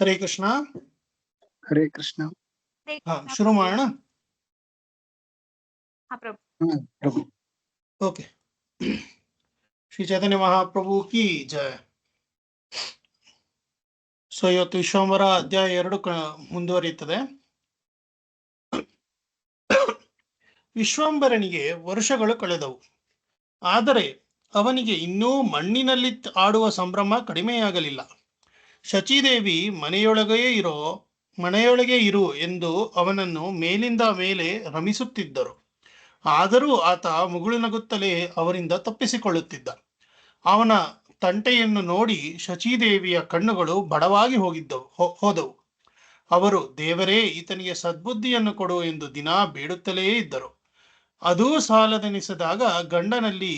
ಹರೇ ಕೃಷ್ಣ. ಹರೇ ಕೃಷ್ಣ. ಶುರು ಮಾಡೋಣ. ಪ್ರಭು. ಓಕೆ. ಶ್ರೀ ಚೈತನ್ಯ ಮಹಾಪ್ರಭು ಕಿ ಜಯ. ಸೊ ಇವತ್ತು ವಿಶ್ವಂಬರ ಅಧ್ಯಾಯ 2 ಮುಂದುವರಿಯುತ್ತದೆ. ವಿಶ್ವಂಬರನಿಗೆ ವರ್ಷಗಳು ಕಳೆದವು. ಆದರೆ ಅವನಿಗೆ ಇನ್ನೂ ಮಣ್ಣಿನಲ್ಲಿ ಆಡುವ ಸಂಭ್ರಮ ಕಡಿಮೆಯಾಗಲಿಲ್ಲ. ಶಚೀದೇವಿ ಮನೆಯೊಳಗೆ ಇರು ಎಂದು ಅವನನ್ನು ಮೇಲಿಂದ ಮೇಲೆ ರಮಿಸುತ್ತಿದ್ದರು. ಆದರೂ ಆತ ಮುಗುಳು ನಗುತ್ತಲೇ ಅವರಿಂದ ತಪ್ಪಿಸಿಕೊಳ್ಳುತ್ತಿದ್ದ. ಅವನ ತಂಟೆಯನ್ನು ನೋಡಿ ಶಚೀದೇವಿಯ ಕಣ್ಣುಗಳು ಬಡವಾಗಿ ಹೋದವು. ಅವರು ದೇವರೇ, ಈತನಿಗೆ ಸದ್ಬುದ್ಧಿಯನ್ನು ಕೊಡು ಎಂದು ದಿನಾ ಬೇಡುತ್ತಲೇ ಇದ್ದರು. ಅದೂ ಸಾಲದೆನಿಸಿದಾಗ ಗಂಡನಲ್ಲಿ,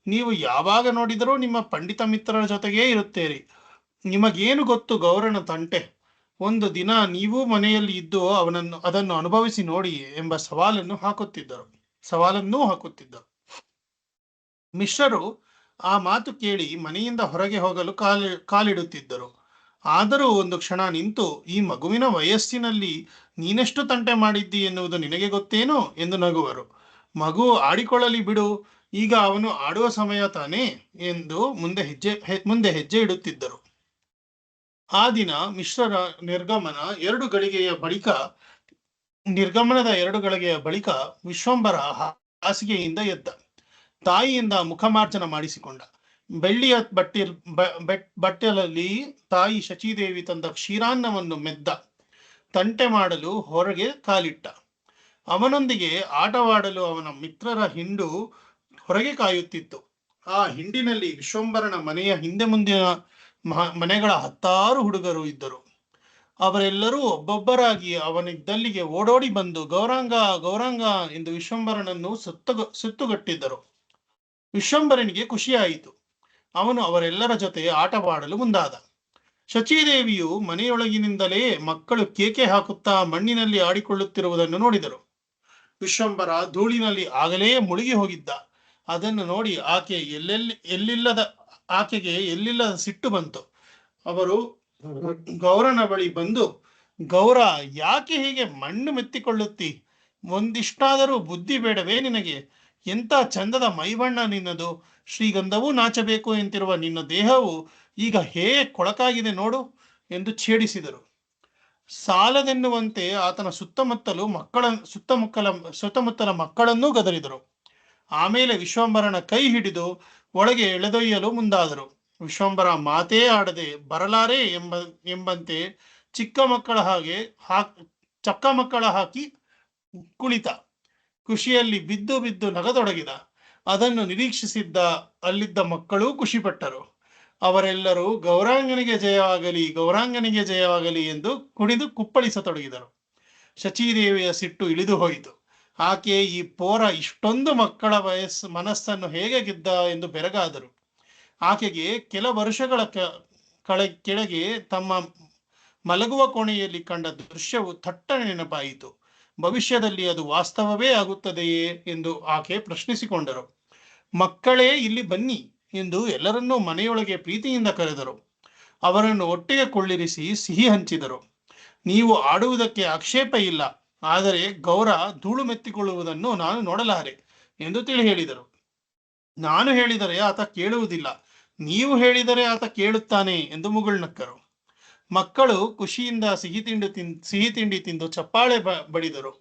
ನೀವು ಯಾವಾಗ ನೋಡಿದರೂ ನಿಮ್ಮ ಪಂಡಿತ ಮಿತ್ರರ ಜೊತೆಗೇ ಇರುತ್ತೀರಿ, ನಿಮಗೇನು ಗೊತ್ತು ಗೌರನ ತಂಟೆ, ಒಂದು ದಿನ ನೀವೂ ಮನೆಯಲ್ಲಿ ಇದ್ದು ಅದನ್ನು ಅನುಭವಿಸಿ ನೋಡಿ ಎಂಬ ಸವಾಲನ್ನೂ ಹಾಕುತ್ತಿದ್ದರು. ಮಿಶ್ರರು ಆ ಮಾತು ಕೇಳಿ ಮನೆಯಿಂದ ಹೊರಗೆ ಹೋಗಲು ಕಾಲಿಡುತ್ತಿದ್ದರು. ಆದರೂ ಒಂದು ಕ್ಷಣ ನಿಂತು, ಈ ಮಗುವಿನ ವಯಸ್ಸಿನಲ್ಲಿ ನೀನೆಷ್ಟು ತಂಟೆ ಮಾಡಿದ್ದಿ ಎನ್ನುವುದು ನಿನಗೆ ಗೊತ್ತೇನು ಎಂದು ನಗುವರು. ಮಗು ಆಡಿಕೊಳ್ಳಲಿ ಬಿಡು, ಈಗ ಅವನು ಆಡುವ ಸಮಯ ತಾನೇ ಎಂದು ಮುಂದೆ ಹೆಜ್ಜೆ ಇಡುತ್ತಿದ್ದರು. ಆ ದಿನ ಮಿಶ್ರರ ನಿರ್ಗಮನದ 2 ಗಳಿಗೆಯ ಬಳಿಕ ವಿಶ್ವಂಬರ ಹಾಸಿಗೆಯಿಂದ ಎದ್ದ. ತಾಯಿಯಿಂದ ಮುಖಮಾರ್ಜನ ಮಾಡಿಸಿಕೊಂಡ. ಬೆಳ್ಳಿಯ ಬಟ್ಟಲಲ್ಲಿ ತಾಯಿ ಶಚೀದೇವಿ ತಂದ ಕ್ಷೀರಾನ್ನವನ್ನು ಮೆದ್ದ. ತಂಟೆ ಮಾಡಲು ಹೊರಗೆ ಕಾಲಿಟ್ಟ. ಅವನೊಂದಿಗೆ ಆಟವಾಡಲು ಅವನ ಮಿತ್ರರ ಹಿಂಡು ಹೊರಗೆ ಕಾಯುತ್ತಿತ್ತು. ಆ ಹಿಂಡಿನಲ್ಲಿ ವಿಶ್ವಂಬರನ ಮನೆಯ ಹಿಂದೆ ಮುಂದಿನ ಮನೆಗಳ 10 ಹುಡುಗರು ಇದ್ದರು. ಅವರೆಲ್ಲರೂ ಒಬ್ಬೊಬ್ಬರಾಗಿ ಅವನಿದ್ದಲ್ಲಿಗೆ ಓಡೋಡಿ ಬಂದು ಗೌರಾಂಗ ಗೌರಾಂಗ ಎಂದು ವಿಶ್ವಂಬರನನ್ನು ಸುತ್ತುಗಟ್ಟಿದ್ದರು. ವಿಶ್ವಂಬರನಿಗೆ ಖುಷಿಯಾಯಿತು. ಅವನು ಅವರೆಲ್ಲರ ಜೊತೆ ಆಟವಾಡಲು ಮುಂದಾದ. ಶಚೀದೇವಿಯು ಮನೆಯೊಳಗಿನಿಂದಲೇ ಮಕ್ಕಳು ಕೇಕೆ ಹಾಕುತ್ತಾ ಮಣ್ಣಿನಲ್ಲಿ ಆಡಿಕೊಳ್ಳುತ್ತಿರುವುದನ್ನು ನೋಡಿದರು. ವಿಶ್ವಂಬರ ಧೂಳಿನಲ್ಲಿ ಆಗಲೇ ಮುಳುಗಿ ಹೋಗಿದ್ದ. ಅದನ್ನು ನೋಡಿ ಆಕೆಗೆ ಎಲ್ಲಿಲ್ಲದ ಸಿಟ್ಟು ಬಂತು. ಅವರು ಗೌರನ ಬಳಿ ಬಂದು, ಗೌರ, ಯಾಕೆ ಹೀಗೆ ಮಣ್ಣು ಮೆತ್ತಿಕೊಳ್ಳುತ್ತಿ? ಒಂದಿಷ್ಟಾದರೂ ಬುದ್ಧಿ ಬೇಡವೇ ನಿನಗೆ? ಎಂಥ ಚಂದದ ಮೈಬಣ್ಣ ನಿನ್ನದು, ಶ್ರೀಗಂಧವೂ ನಾಚಬೇಕು ಎಂತಿರುವ ನಿನ್ನ ದೇಹವು ಈಗ ಹೇಗೆ ಕೊಳಕಾಗಿದೆ ನೋಡು ಎಂದು ಛೇಡಿಸಿದರು. ಸಾಲದೆನ್ನುವಂತೆ ಆತನ ಸುತ್ತಮುತ್ತಲ ಮಕ್ಕಳನ್ನೂ ಗದರಿದರು. ಆಮೇಲೆ ವಿಶ್ವಂಬರನ ಕೈ ಹಿಡಿದು ಒಳಗೆ ಎಳೆದೊಯ್ಯಲು ಮುಂದಾದರು. ವಿಶ್ವಂಬರ ಮಾತೇ ಆಡದೆ ಬರಲಾರೆ ಎಂಬಂತೆ ಚಕ್ಕ ಮಕ್ಕಳ ಹಾಕಿ ಕುಳಿತ. ಖುಷಿಯಲ್ಲಿ ಬಿದ್ದು ನಗತೊಡಗಿದ. ಅದನ್ನು ನಿರೀಕ್ಷಿಸಿದ್ದ ಅಲ್ಲಿದ್ದ ಮಕ್ಕಳೂ ಖುಷಿಪಟ್ಟರು. ಅವರೆಲ್ಲರೂ ಗೌರಾಂಗನಿಗೆ ಜಯವಾಗಲಿ ಎಂದು ಕುಣಿದು ಕುಪ್ಪಳಿಸತೊಡಗಿದರು. ಶಚೀದೇವಿಯ ಸಿಟ್ಟು ಇಳಿದು ಹೋಯಿತು. ಆಕೆ ಈ ಪೋರ ಇಷ್ಟೊಂದು ಮಕ್ಕಳ ಮನಸ್ಸನ್ನು ಹೇಗೆ ಗೆದ್ದ ಎಂದು ಬೆರಗಾದರು. ಆಕೆಗೆ ಕೆಲ ವರ್ಷಗಳ ಕೆಳಗೆ ತಮ್ಮ ಮಲಗುವ ಕೋಣೆಯಲ್ಲಿ ಕಂಡ ದೃಶ್ಯವು ಥಟ್ಟನೆ ನೆನಪಾಯಿತು. ಭವಿಷ್ಯದಲ್ಲಿ ಅದು ವಾಸ್ತವವೇ ಆಗುತ್ತದೆಯೇ ಎಂದು ಆಕೆ ಪ್ರಶ್ನಿಸಿಕೊಂಡರು. ಮಕ್ಕಳೇ, ಇಲ್ಲಿ ಬನ್ನಿ ಎಂದು ಎಲ್ಲರನ್ನೂ ಮನೆಯೊಳಗೆ ಪ್ರೀತಿಯಿಂದ ಕರೆದರು. ಅವರನ್ನು ಒಟ್ಟಿಗೆ ಕೊಳ್ಳಿರಿಸಿ ಸಿಹಿ ಹಂಚಿದರು. ನೀವು ಆಡುವುದಕ್ಕೆ ಆಕ್ಷೇಪ ಇಲ್ಲ, ಆದರೆ ಗೌರ ಧೂಳು ಮೆತ್ತಿಕೊಳ್ಳುವುದನ್ನು ನಾನು ನೋಡಲಾರೆ ಎಂದು ಹೇಳಿದರು. ನಾನು ಹೇಳಿದರೆ ಆತ ಕೇಳುವುದಿಲ್ಲ, ನೀವು ಹೇಳಿದರೆ ಆತ ಕೇಳುತ್ತಾನೆ ಎಂದು ಮುಗುಳ್ನಕ್ಕರು. ಮಕ್ಕಳು ಖುಷಿಯಿಂದ ಸಿಹಿ ತಿಂಡಿ ತಿಂದು ಚಪ್ಪಾಳೆ ಬಡಿದರು.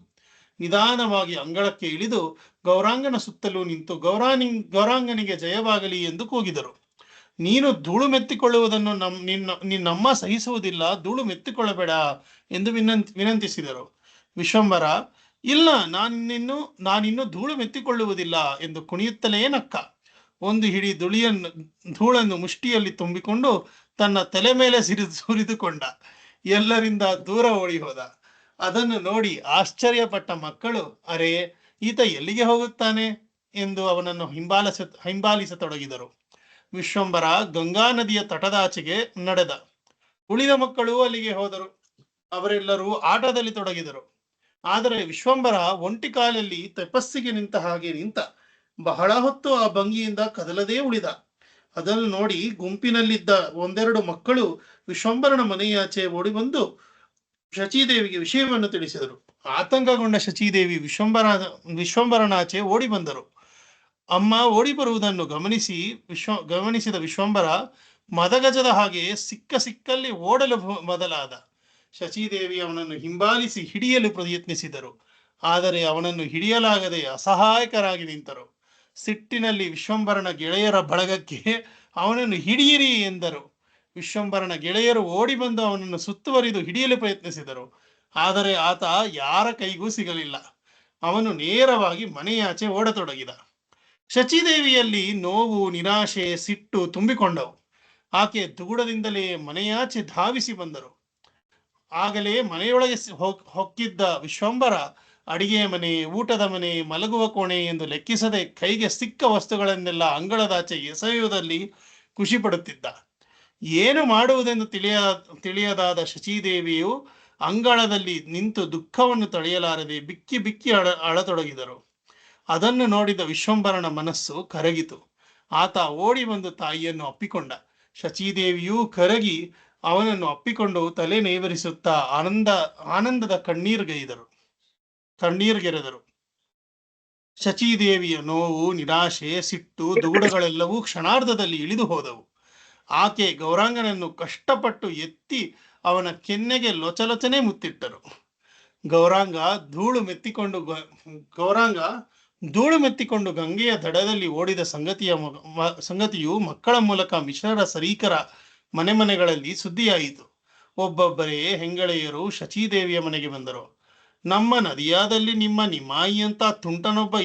ನಿಧಾನವಾಗಿ ಅಂಗಳಕ್ಕೆ ಇಳಿದು ಗೌರಾಂಗನ ಸುತ್ತಲೂ ನಿಂತು ಗೌರಾಂಗನಿಗೆ ಜಯವಾಗಲಿ ಎಂದು ಕೂಗಿದರು. ನೀನು ಧೂಳು ಮೆತ್ತಿಕೊಳ್ಳುವುದನ್ನು ನಿನ್ನಮ್ಮ ಸಹಿಸುವುದಿಲ್ಲ, ಧೂಳು ಮೆತ್ತಿಕೊಳ್ಳಬೇಡ ಎಂದು ವಿನಂತಿಸಿದರು. ವಿಶ್ವಂಬರ, ಇಲ್ಲ, ನಾನಿನ್ನು ಧೂಳು ಮೆತ್ತಿಕೊಳ್ಳುವುದಿಲ್ಲ ಎಂದು ಕುಣಿಯುತ್ತಲೇ ನಕ್ಕ. ಒಂದು ಹಿಡಿ ಧೂಳನ್ನು ಮುಷ್ಟಿಯಲ್ಲಿ ತುಂಬಿಕೊಂಡು ತನ್ನ ತಲೆ ಮೇಲೆ ಸುರಿದುಕೊಂಡ. ಎಲ್ಲರಿಂದ ದೂರ ಓಡಿ ಹೋದ. ಅದನ್ನು ನೋಡಿ ಆಶ್ಚರ್ಯಪಟ್ಟ ಮಕ್ಕಳು, ಅರೇ, ಈತ ಎಲ್ಲಿಗೆ ಹೋಗುತ್ತಾನೆ ಎಂದು ಅವನನ್ನು ಹಿಂಬಾಲಿಸತೊಡಗಿದರು. ವಿಶ್ವಂಬರ ಗಂಗಾ ನದಿಯ ತಟದಾಚೆಗೆ ನಡೆದ. ಉಳಿದ ಮಕ್ಕಳು ಅಲ್ಲಿಗೆ ಹೋದರು. ಅವರೆಲ್ಲರೂ ಆಟದಲ್ಲಿ ತೊಡಗಿದರು. ಆದರೆ ವಿಶ್ವಂಬರ ಒಂಟಿ ಕಾಲಲ್ಲಿ ತಪಸ್ಸಿಗೆ ನಿಂತ ಹಾಗೆ ನಿಂತ. ಬಹಳ ಹೊತ್ತು ಆ ಭಂಗಿಯಿಂದ ಕದಲದೇ ಉಳಿದ. ಅದನ್ನು ನೋಡಿ ಗುಂಪಿನಲ್ಲಿದ್ದ ಒಂದೆರಡು ಮಕ್ಕಳು ವಿಶ್ವಂಬರನ ಮನೆಯಾಚೆ ಓಡಿ ಬಂದು ಶಚೀದೇವಿಗೆ ವಿಷಯವನ್ನು ತಿಳಿಸಿದರು. ಆತಂಕಗೊಂಡ ಶಚೀದೇವಿ ವಿಶ್ವಂಬರನಾಚೆ ಓಡಿ ಬಂದರು. ಅಮ್ಮ ಓಡಿ ಬರುವುದನ್ನು ಗಮನಿಸಿದ ವಿಶ್ವಂಬರ ಮದಗಜದ ಹಾಗೆ ಸಿಕ್ಕಲ್ಲಿ ಓಡಲು ಮೊದಲಾದ. ಶಚೀದೇವಿ ಅವನನ್ನು ಹಿಂಬಾಲಿಸಿ ಹಿಡಿಯಲು ಪ್ರಯತ್ನಿಸಿದರು. ಆದರೆ ಅವನನ್ನು ಹಿಡಿಯಲಾಗದೆ ಅಸಹಾಯಕರಾಗಿ ನಿಂತರು. ಸಿಟ್ಟಿನಲ್ಲಿ ವಿಶ್ವಂಬರನ ಗೆಳೆಯರ ಬಳಗಕ್ಕೆ ಅವನನ್ನು ಹಿಡಿಯಿರಿ ಎಂದರು. ವಿಶ್ವಂಬರನ ಗೆಳೆಯರು ಓಡಿ ಬಂದು ಅವನನ್ನು ಸುತ್ತುವರಿದು ಹಿಡಿಯಲು ಪ್ರಯತ್ನಿಸಿದರು. ಆದರೆ ಆತ ಯಾರ ಕೈಗೂ ಸಿಗಲಿಲ್ಲ. ಅವನು ನೇರವಾಗಿ ಮನೆಯಾಚೆ ಓಡತೊಡಗಿದ. ಶಚೀದೇವಿಯಲ್ಲಿ ನೋವು, ನಿರಾಶೆ, ಸಿಟ್ಟು ತುಂಬಿಕೊಂಡವು. ಆಕೆ ದುಗುಡದಿಂದಲೇ ಮನೆಯಾಚೆ ಧಾವಿಸಿ ಬಂದರು. ಆಗಲೇ ಮನೆಯೊಳಗೆ ಹೊಕ್ಕಿದ್ದ ವಿಶ್ವಂಬರ ಅಡಿಗೆಯ ಮನೆ, ಊಟದ ಮನೆ, ಮಲಗುವ ಕೋಣೆ ಎಂದು ಲೆಕ್ಕಿಸದೆ ಕೈಗೆ ಸಿಕ್ಕ ವಸ್ತುಗಳನ್ನೆಲ್ಲ ಅಂಗಳದಾಚೆ ಎಸೆಯುವುದರಲ್ಲಿ ಖುಷಿ ಪಡುತ್ತಿದ್ದ. ಏನು ಮಾಡುವುದೆಂದು ತಿಳಿಯದಾದ ಶಚೀದೇವಿಯು ಅಂಗಳದಲ್ಲಿ ನಿಂತು ದುಃಖವನ್ನು ತಡೆಯಲಾರದೆ ಬಿಕ್ಕಿ ಬಿಕ್ಕಿ ಅಳತೊಡಗಿದರು. ಅದನ್ನು ನೋಡಿದ ವಿಶ್ವಂಬರನ ಮನಸ್ಸು ಕರಗಿತು. ಆತ ಓಡಿ ಬಂದು ತಾಯಿಯನ್ನು ಅಪ್ಪಿಕೊಂಡ. ಶಚೀದೇವಿಯೂ ಕರಗಿ ಅವನನ್ನು ಅಪ್ಪಿಕೊಂಡು ತಲೆ ನೇವರಿಸುತ್ತಾ ಆನಂದದ ಕಣ್ಣೀರ್ಗೆರೆದರು. ಶಚೀದೇವಿಯ ನೋವು, ನಿರಾಶೆ, ಸಿಟ್ಟು, ದುಗುಡಗಳೆಲ್ಲವೂ ಕ್ಷಣಾರ್ಧದಲ್ಲಿ ಇಳಿದು ಹೋದವು. ಆಕೆ ಗೌರಾಂಗನನ್ನು ಕಷ್ಟಪಟ್ಟು ಎತ್ತಿ ಅವನ ಕೆನ್ನೆಗೆ ಲೊಚಲೊಚನೆ ಮುತ್ತಿಟ್ಟರು. ಗೌರಾಂಗ ಧೂಳು ಮೆತ್ತಿಕೊಂಡು ಗಂಗೆಯ ದಡದಲ್ಲಿ ಓಡಿದ ಸಂಗತಿಯು ಮಕ್ಕಳ ಮೂಲಕ ಮಿಶ್ರರ ಸರೀಕರ ಮನೆಗಳಲ್ಲಿ ಸುದ್ದಿಯಾಯಿತು. ಒಬ್ಬೊಬ್ಬರೇ ಹೆಂಗಳೆಯರು ಶಚೀದೇವಿಯ ಮನೆಗೆ ಬಂದರು. ನಮ್ಮ ನದಿಯಾದಲ್ಲಿ ನಿಮ್ಮ ನಿಮಾಯಿ ಅಂತ ತುಂಟನೊಬ್ಬ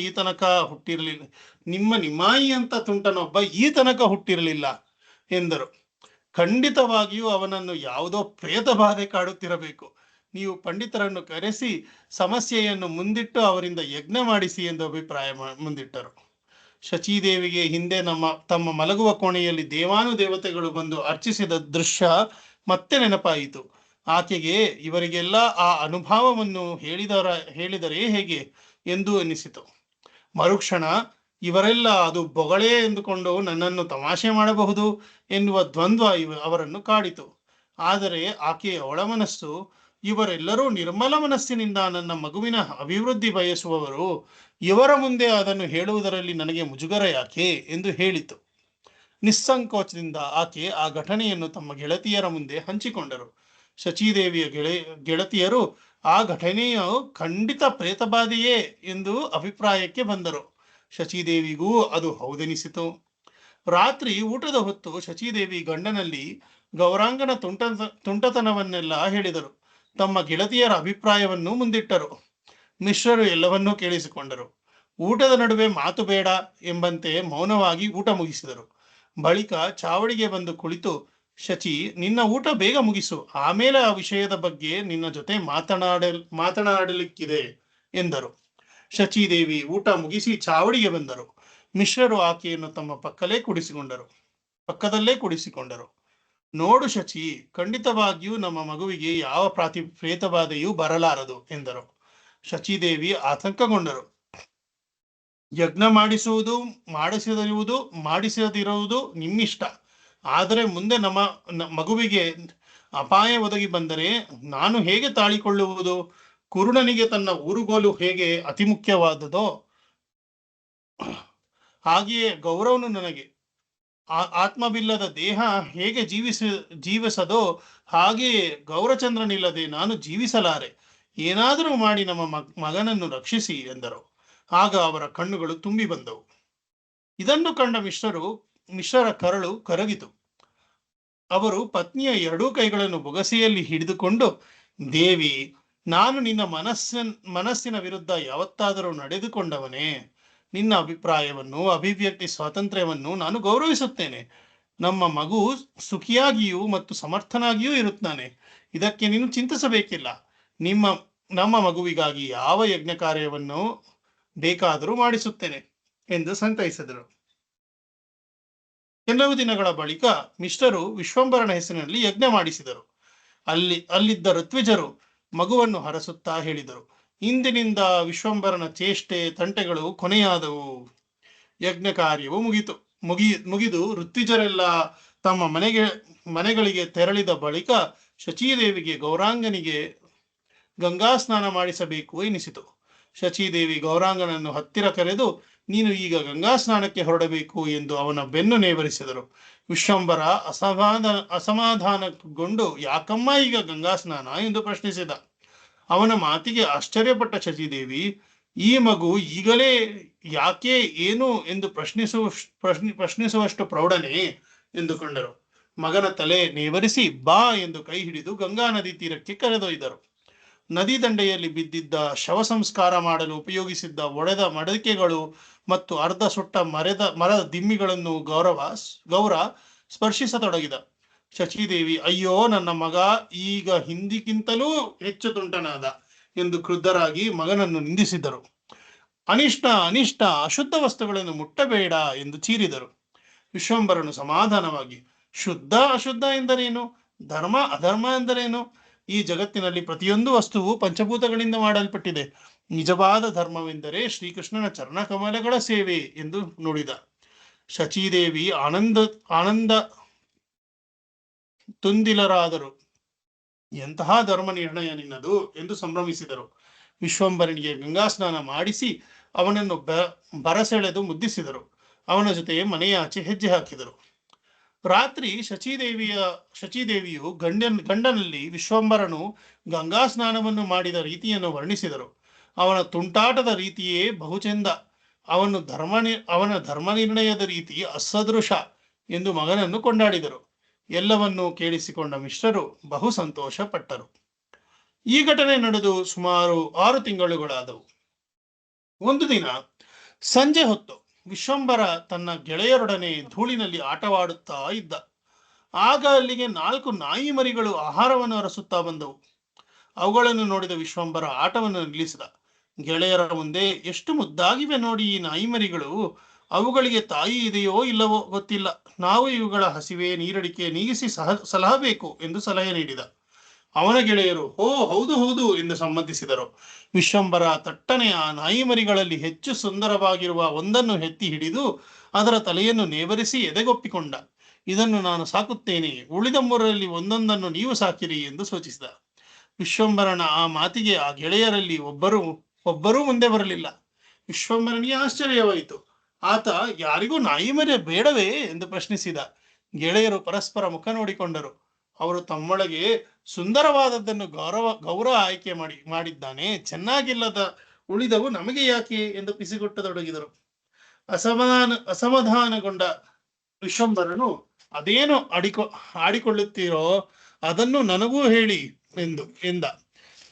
ಈ ತನಕ ಹುಟ್ಟಿರಲಿಲ್ಲ ಎಂದರು. ಖಂಡಿತವಾಗಿಯೂ ಅವನನ್ನು ಯಾವುದೋ ಪ್ರೇತ ಬಾಧೆ ಕಾಡುತ್ತಿರಬೇಕು. ನೀವು ಪಂಡಿತರನ್ನು ಕರೆಸಿ ಸಮಸ್ಯೆಯನ್ನು ಮುಂದಿಟ್ಟು ಅವರಿಂದ ಯಜ್ಞ ಮಾಡಿಸಿ ಎಂದು ಅಭಿಪ್ರಾಯ ಮುಂದಿಟ್ಟರು. ಶಚೀದೇವಿಗೆ ಹಿಂದೆ ತಮ್ಮ ಮಲಗುವ ಕೋಣೆಯಲ್ಲಿ ದೇವಾನುದೇವತೆಗಳು ಬಂದು ಅರ್ಚಿಸಿದ ದೃಶ್ಯ ಮತ್ತೆ ನೆನಪಾಯಿತು. ಆಕೆಗೆ ಇವರಿಗೆಲ್ಲ ಆ ಅನುಭವವನ್ನು ಹೇಳಿದರೆ ಹೇಗೆ ಎಂದು ಎನಿಸಿತು. ಮರುಕ್ಷಣ ಇವರೆಲ್ಲ ಅದು ಬೊಗಳೆ ಎಂದುಕೊಂಡು ನನ್ನನ್ನು ತಮಾಷೆ ಮಾಡಬಹುದು ಎನ್ನುವ ದ್ವಂದ್ವ ಅವರನ್ನು ಕಾಡಿತು. ಆದರೆ ಆಕೆಯ ಒಳಮನಸ್ಸು ಇವರೆಲ್ಲರೂ ನಿರ್ಮಲ ಮನಸ್ಸಿನಿಂದ ನನ್ನ ಮಗುವಿನ ಅಭಿವೃದ್ಧಿ ಬಯಸುವವರು, ಇವರ ಮುಂದೆ ಅದನ್ನು ಹೇಳುವುದರಲ್ಲಿ ನನಗೆ ಮುಜುಗರ ಯಾಕೆ ಎಂದು ಹೇಳಿತು. ನಿಸ್ಸಂಕೋಚದಿಂದ ಆಕೆ ಆ ಘಟನೆಯನ್ನು ತಮ್ಮ ಗೆಳತಿಯರ ಮುಂದೆ ಹಂಚಿಕೊಂಡರು. ಶಚೀದೇವಿಯ ಗೆಳತಿಯರು ಆ ಘಟನೆಯು ಖಂಡಿತ ಪ್ರೇತಬಾಧೆಯೇ ಎಂದು ಅಭಿಪ್ರಾಯಕ್ಕೆ ಬಂದರು. ಶಚೀದೇವಿಗೂ ಅದು ಹೌದೆನಿಸಿತು. ರಾತ್ರಿ ಊಟದ ಹೊತ್ತು ಶಚೀದೇವಿ ಗಂಡನಲ್ಲಿ ಗೌರಾಂಗನ ತುಂಟತನವನ್ನೆಲ್ಲ ಹೇಳಿದರು. ತಮ್ಮ ಗೆಳತಿಯರ ಅಭಿಪ್ರಾಯವನ್ನು ಮುಂದಿಟ್ಟರು. ಮಿಶ್ರರು ಎಲ್ಲವನ್ನೂ ಕೇಳಿಸಿಕೊಂಡರು. ಊಟದ ನಡುವೆ ಮಾತು ಬೇಡ ಎಂಬಂತೆ ಮೌನವಾಗಿ ಊಟ ಮುಗಿಸಿದರು. ಬಳಿಕ ಚಾವಡಿಗೆ ಬಂದು ಕುಳಿತು, ಶಚಿ, ನಿನ್ನ ಊಟ ಬೇಗ ಮುಗಿಸು, ಆಮೇಲೆ ಆ ವಿಷಯದ ಬಗ್ಗೆ ನಿನ್ನ ಜೊತೆ ಮಾತನಾಡಲಿಕ್ಕಿದೆ ಎಂದರು. ಶಚೀದೇವಿ ಊಟ ಮುಗಿಸಿ ಚಾವಡಿಗೆ ಬಂದರು. ಮಿಶ್ರರು ಆಕೆಯನ್ನು ತಮ್ಮ ಪಕ್ಕದಲ್ಲೇ ಕುಡಿಸಿಕೊಂಡರು. ನೋಡು ಶಚಿ, ಖಂಡಿತವಾಗಿಯೂ ನಮ್ಮ ಮಗುವಿಗೆ ಯಾವ ಪ್ರೇತಬಾಧೆಯೂ ಬರಲಾರದು ಎಂದರು. ಶಚೀದೇವಿ ಆತಂಕಗೊಂಡರು. ಯಜ್ಞ ಮಾಡಿಸದಿರುವುದು ನಿಮ್ಮಿಷ್ಟ. ಆದರೆ ಮುಂದೆ ನಮ್ಮ ಮಗುವಿಗೆ ಅಪಾಯ ಒದಗಿ ಬಂದರೆ ನಾನು ಹೇಗೆ ತಾಳಿಕೊಳ್ಳುವುದು? ಕುರುಡನಿಗೆ ತನ್ನ ಊರುಗೋಲು ಹೇಗೆ ಅತಿ ಮುಖ್ಯವಾದದೋ ಹಾಗೆಯೇ ಗೌರವನು ನನಗೆ. ಆತ್ಮವಿಲ್ಲದ ದೇಹ ಹೇಗೆ ಜೀವಿಸದೋ ಹಾಗೆಯೇ ಗೌರಚಂದ್ರನಿಲ್ಲದೆ ನಾನು ಜೀವಿಸಲಾರೆ. ಏನಾದರೂ ಮಾಡಿ ನಮ್ಮ ಮಗನನ್ನು ರಕ್ಷಿಸಿ ಎಂದರು. ಆಗ ಅವರ ಕಣ್ಣುಗಳು ತುಂಬಿ ಬಂದವು. ಇದನ್ನು ಕಂಡ ಮಿಶ್ರರ ಕರಳು ಕರಗಿತು. ಅವರು ಪತ್ನಿಯ ಎರಡೂ ಕೈಗಳನ್ನು ಬೊಗಸೆಯಲ್ಲಿ ಹಿಡಿದುಕೊಂಡು, ದೇವಿ, ನಾನು ನಿನ್ನ ಮನಸ್ಸಿನ ವಿರುದ್ಧ ಯಾವತ್ತಾದರೂ ನಡೆದುಕೊಂಡವನೇ? ನಿನ್ನ ಅಭಿಪ್ರಾಯವನ್ನು, ಅಭಿವ್ಯಕ್ತಿ ಸ್ವಾತಂತ್ರ್ಯವನ್ನು ನಾನು ಗೌರವಿಸುತ್ತೇನೆ. ನಮ್ಮ ಮಗು ಸುಖಿಯಾಗಿಯೂ ಮತ್ತು ಸಮರ್ಥನಾಗಿಯೂ ಇರುತ್ತಾನೆ. ಇದಕ್ಕೆ ನೀನು ಚಿಂತಿಸಬೇಕಿಲ್ಲ. ನಮ್ಮ ಮಗುವಿಗಾಗಿ ಯಾವ ಯಜ್ಞ ಕಾರ್ಯವನ್ನು ಬೇಕಾದರೂ ಮಾಡಿಸುತ್ತೇನೆ ಎಂದು ಸಂತೈಸಿದರು. ಕೆಲವು ದಿನಗಳ ಬಳಿಕ ಮಿಶ್ರರು ವಿಶ್ವಂಬರನ ಹೆಸರಿನಲ್ಲಿ ಯಜ್ಞ ಮಾಡಿಸಿದರು. ಅಲ್ಲಿದ್ದ ಋತ್ವಿಜರು ಮಗುವನ್ನು ಹರಸುತ್ತಾ ಹೇಳಿದರು, ಇಂದಿನಿಂದ ವಿಶ್ವಂಬರನ ಚೇಷ್ಟೆ ತಂಟೆಗಳು ಕೊನೆಯಾದವು. ಯಜ್ಞ ಕಾರ್ಯವು ಮುಗಿತು. ಮುಗಿದು ಋತ್ವಿಜರೆಲ್ಲ ತಮ್ಮ ಮನೆಗಳಿಗೆ ತೆರಳಿದ ಬಳಿಕ ಶಚೀದೇವಿಗೆ ಗೌರಾಂಗನಿಗೆ ಗಂಗಾ ಸ್ನಾನ ಮಾಡಿಸಬೇಕು ಎನಿಸಿತು. ಶಚೀದೇವಿ ಗೌರಾಂಗನನ್ನು ಹತ್ತಿರ ಕರೆದು, ನೀನು ಈಗ ಗಂಗಾ ಸ್ನಾನಕ್ಕೆ ಹೊರಡಬೇಕು ಎಂದು ಅವನ ಬೆನ್ನು ನೇವರಿಸಿದರು. ವಿಶ್ವಂಬರ ಅಸಮಾಧಾನಗೊಂಡು, ಯಾಕಮ್ಮ ಈಗ ಗಂಗಾ ಸ್ನಾನ ಎಂದು ಪ್ರಶ್ನಿಸಿದ. ಅವನ ಮಾತಿಗೆ ಆಶ್ಚರ್ಯಪಟ್ಟ ಶಚೀದೇವಿ, ಈ ಮಗು ಈಗಲೇ ಯಾಕೆ ಏನು ಎಂದು ಪ್ರಶ್ನಿಸುವಷ್ಟು ಪ್ರೌಢನೇ ಎಂದುಕೊಂಡರು. ಮಗನ ತಲೆ ನೇವರಿಸಿ ಬಾ ಎಂದು ಕೈ ಹಿಡಿದು ಗಂಗಾ ನದಿ ತೀರಕ್ಕೆ ಕರೆದೊಯ್ದರು. ನದಿ ದಂಡೆಯಲ್ಲಿ ಬಿದ್ದಿದ್ದ ಶವ ಸಂಸ್ಕಾರ ಮಾಡಲು ಉಪಯೋಗಿಸಿದ್ದ ಒಡೆದ ಮಡಕೆಗಳು ಮತ್ತು ಅರ್ಧ ಸುಟ್ಟ ಮರದ ದಿಮ್ಮಿಗಳನ್ನು ಗೌರ ಸ್ಪರ್ಶಿಸತೊಡಗಿದ. ಶಚೀದೇವಿ, ಅಯ್ಯೋ ನನ್ನ ಮಗ ಈಗ ಹಿಂದಿಗಿಂತಲೂ ಹೆಚ್ಚು ತುಂಟನಾದ ಎಂದು ಕ್ರುದ್ಧರಾಗಿ ಮಗನನ್ನು ನಿಂದಿಸಿದರು. ಅನಿಷ್ಟ ಅಶುದ್ಧ ವಸ್ತುಗಳನ್ನು ಮುಟ್ಟಬೇಡ ಎಂದು ಚೀರಿದರು. ವಿಶ್ವಂಬರನು ಸಮಾಧಾನವಾಗಿ, ಶುದ್ಧ ಅಶುದ್ಧ ಎಂದರೇನು, ಧರ್ಮ ಅಧರ್ಮ ಎಂದರೇನು, ಈ ಜಗತ್ತಿನಲ್ಲಿ ಪ್ರತಿಯೊಂದು ವಸ್ತುವು ಪಂಚಭೂತಗಳಿಂದ ಮಾಡಲ್ಪಟ್ಟಿದೆ. ನಿಜವಾದ ಧರ್ಮವೆಂದರೆ ಶ್ರೀಕೃಷ್ಣನ ಚರಣ ಕಮಲಗಳ ಸೇವೆ ಎಂದು ನುಡಿದ. ಶಚೀದೇವಿ ಆನಂದ ತುಂದಿಲರಾದರು. ಎಂತಹ ಧರ್ಮ ನಿರ್ಣಯ ನಿನ್ನದು ಎಂದು ಸಂಭ್ರಮಿಸಿದರು. ವಿಶ್ವಂಬರನಿಗೆ ಗಂಗಾ ಸ್ನಾನ ಮಾಡಿಸಿ ಅವನನ್ನು ಬರಸೆಳೆದು ಮುದ್ದಿಸಿದರು. ಅವನ ಜೊತೆ ಮನೆಯ ಆಚೆ ಹೆಜ್ಜೆ ಹಾಕಿದರು. ರಾತ್ರಿ ಶಚೀದೇವಿಯು ಗಂಡನಲ್ಲಿ ವಿಶ್ವಂಬರನು ಗಂಗಾ ಸ್ನಾನವನ್ನು ಮಾಡಿದ ರೀತಿಯನ್ನು ವರ್ಣಿಸಿದರು. ಅವನ ತುಂಟಾಟದ ರೀತಿಯೇ ಬಹುಚೆಂದ, ಅವನ ಧರ್ಮ ನಿರ್ಣಯದ ರೀತಿ ಅಸದೃಶ ಎಂದು ಮಗನನ್ನು ಕೊಂಡಾಡಿದರು. ಎಲ್ಲವನ್ನೂ ಕೇಳಿಸಿಕೊಂಡ ಮಿಶ್ರರು ಬಹು ಸಂತೋಷ ಪಟ್ಟರು. ಈ ಘಟನೆ ನಡೆದು ಸುಮಾರು 6 ತಿಂಗಳುಗಳಾದವು. ಒಂದು ದಿನ ಸಂಜೆ ಹೊತ್ತು ವಿಶ್ವಂಬರ ತನ್ನ ಗೆಳೆಯರೊಡನೆ ಧೂಳಿನಲ್ಲಿ ಆಟವಾಡುತ್ತಾ ಇದ್ದ. ಆಗ ಅಲ್ಲಿಗೆ 4 ನಾಯಿ ಮರಿಗಳು ಆಹಾರವನ್ನು ಅರಸುತ್ತಾ ಬಂದವು. ಅವುಗಳನ್ನು ನೋಡಿದ ವಿಶ್ವಂಬರ ಆಟವನ್ನು ನಿಲ್ಲಿಸಿದ. ಗೆಳೆಯರ ಮುಂದೆ, ಎಷ್ಟು ಮುದ್ದಾಗಿವೆ ನೋಡಿ ಈ ನಾಯಿ ಮರಿಗಳು, ಅವುಗಳಿಗೆ ತಾಯಿ ಇದೆಯೋ ಇಲ್ಲವೋ ಗೊತ್ತಿಲ್ಲ, ನಾವು ಇವುಗಳ ಹಸಿವೆ ನೀರಡಿಕೆ ನೀಗಿಸಿ ಸಲಹಬೇಕು ಎಂದು ಸಲಹೆ ನೀಡಿದ. ಅವನ ಗೆಳೆಯರು ಹೌದು ಹೌದು ಎಂದು ಸಮ್ಮತಿಸಿದರು. ವಿಶ್ವಂಬರ ತಟ್ಟನೆ ಆ ನಾಯಿ ಮರಿಗಳಲ್ಲಿ ಹೆಚ್ಚು ಸುಂದರವಾಗಿರುವ ಒಂದನ್ನು ಎತ್ತಿ ಹಿಡಿದು ಅದರ ತಲೆಯನ್ನು ನೇವರಿಸಿ ಎದೆಗೊಪ್ಪಿಕೊಂಡ. ಇದನ್ನು ನಾನು ಸಾಕುತ್ತೇನೆ, ಉಳಿದ 3ರಲ್ಲಿ ಒಂದೊಂದನ್ನು ನೀವು ಸಾಕಿರಿ ಎಂದು ಸೂಚಿಸಿದ. ವಿಶ್ವಂಬರನ ಆ ಮಾತಿಗೆ ಆ ಗೆಳೆಯರಲ್ಲಿ ಒಬ್ಬರೂ ಮುಂದೆ ಬರಲಿಲ್ಲ. ವಿಶ್ವಂಬರನಿಗೆ ಆಶ್ಚರ್ಯವಾಯಿತು. ಆತ, ಯಾರಿಗೂ ನಾಯಿ ಮರಿ ಬೇಡವೇ ಎಂದು ಪ್ರಶ್ನಿಸಿದ. ಗೆಳೆಯರು ಪರಸ್ಪರ ಮುಖ ನೋಡಿಕೊಂಡರು. ಅವರು ತಮ್ಮೊಳಗೆ, ಸುಂದರವಾದದ್ದನ್ನು ಗೌರ ಆಯ್ಕೆ ಮಾಡಿದ್ದಾನೆ, ಚೆನ್ನಾಗಿಲ್ಲದ ಉಳಿದವು ನಮಗೆ ಯಾಕೆ ಎಂದು ಪಿಸಿಗೊಟ್ಟತೊಡಗಿದರು. ಅಸಮಾಧಾನಗೊಂಡ ವಿಶ್ವಂಬರನು, ಅದೇನು ಆಡಿಕೊಳ್ಳುತ್ತೀರೋ ಅದನ್ನು ನನಗೂ ಹೇಳಿ ಎಂದ.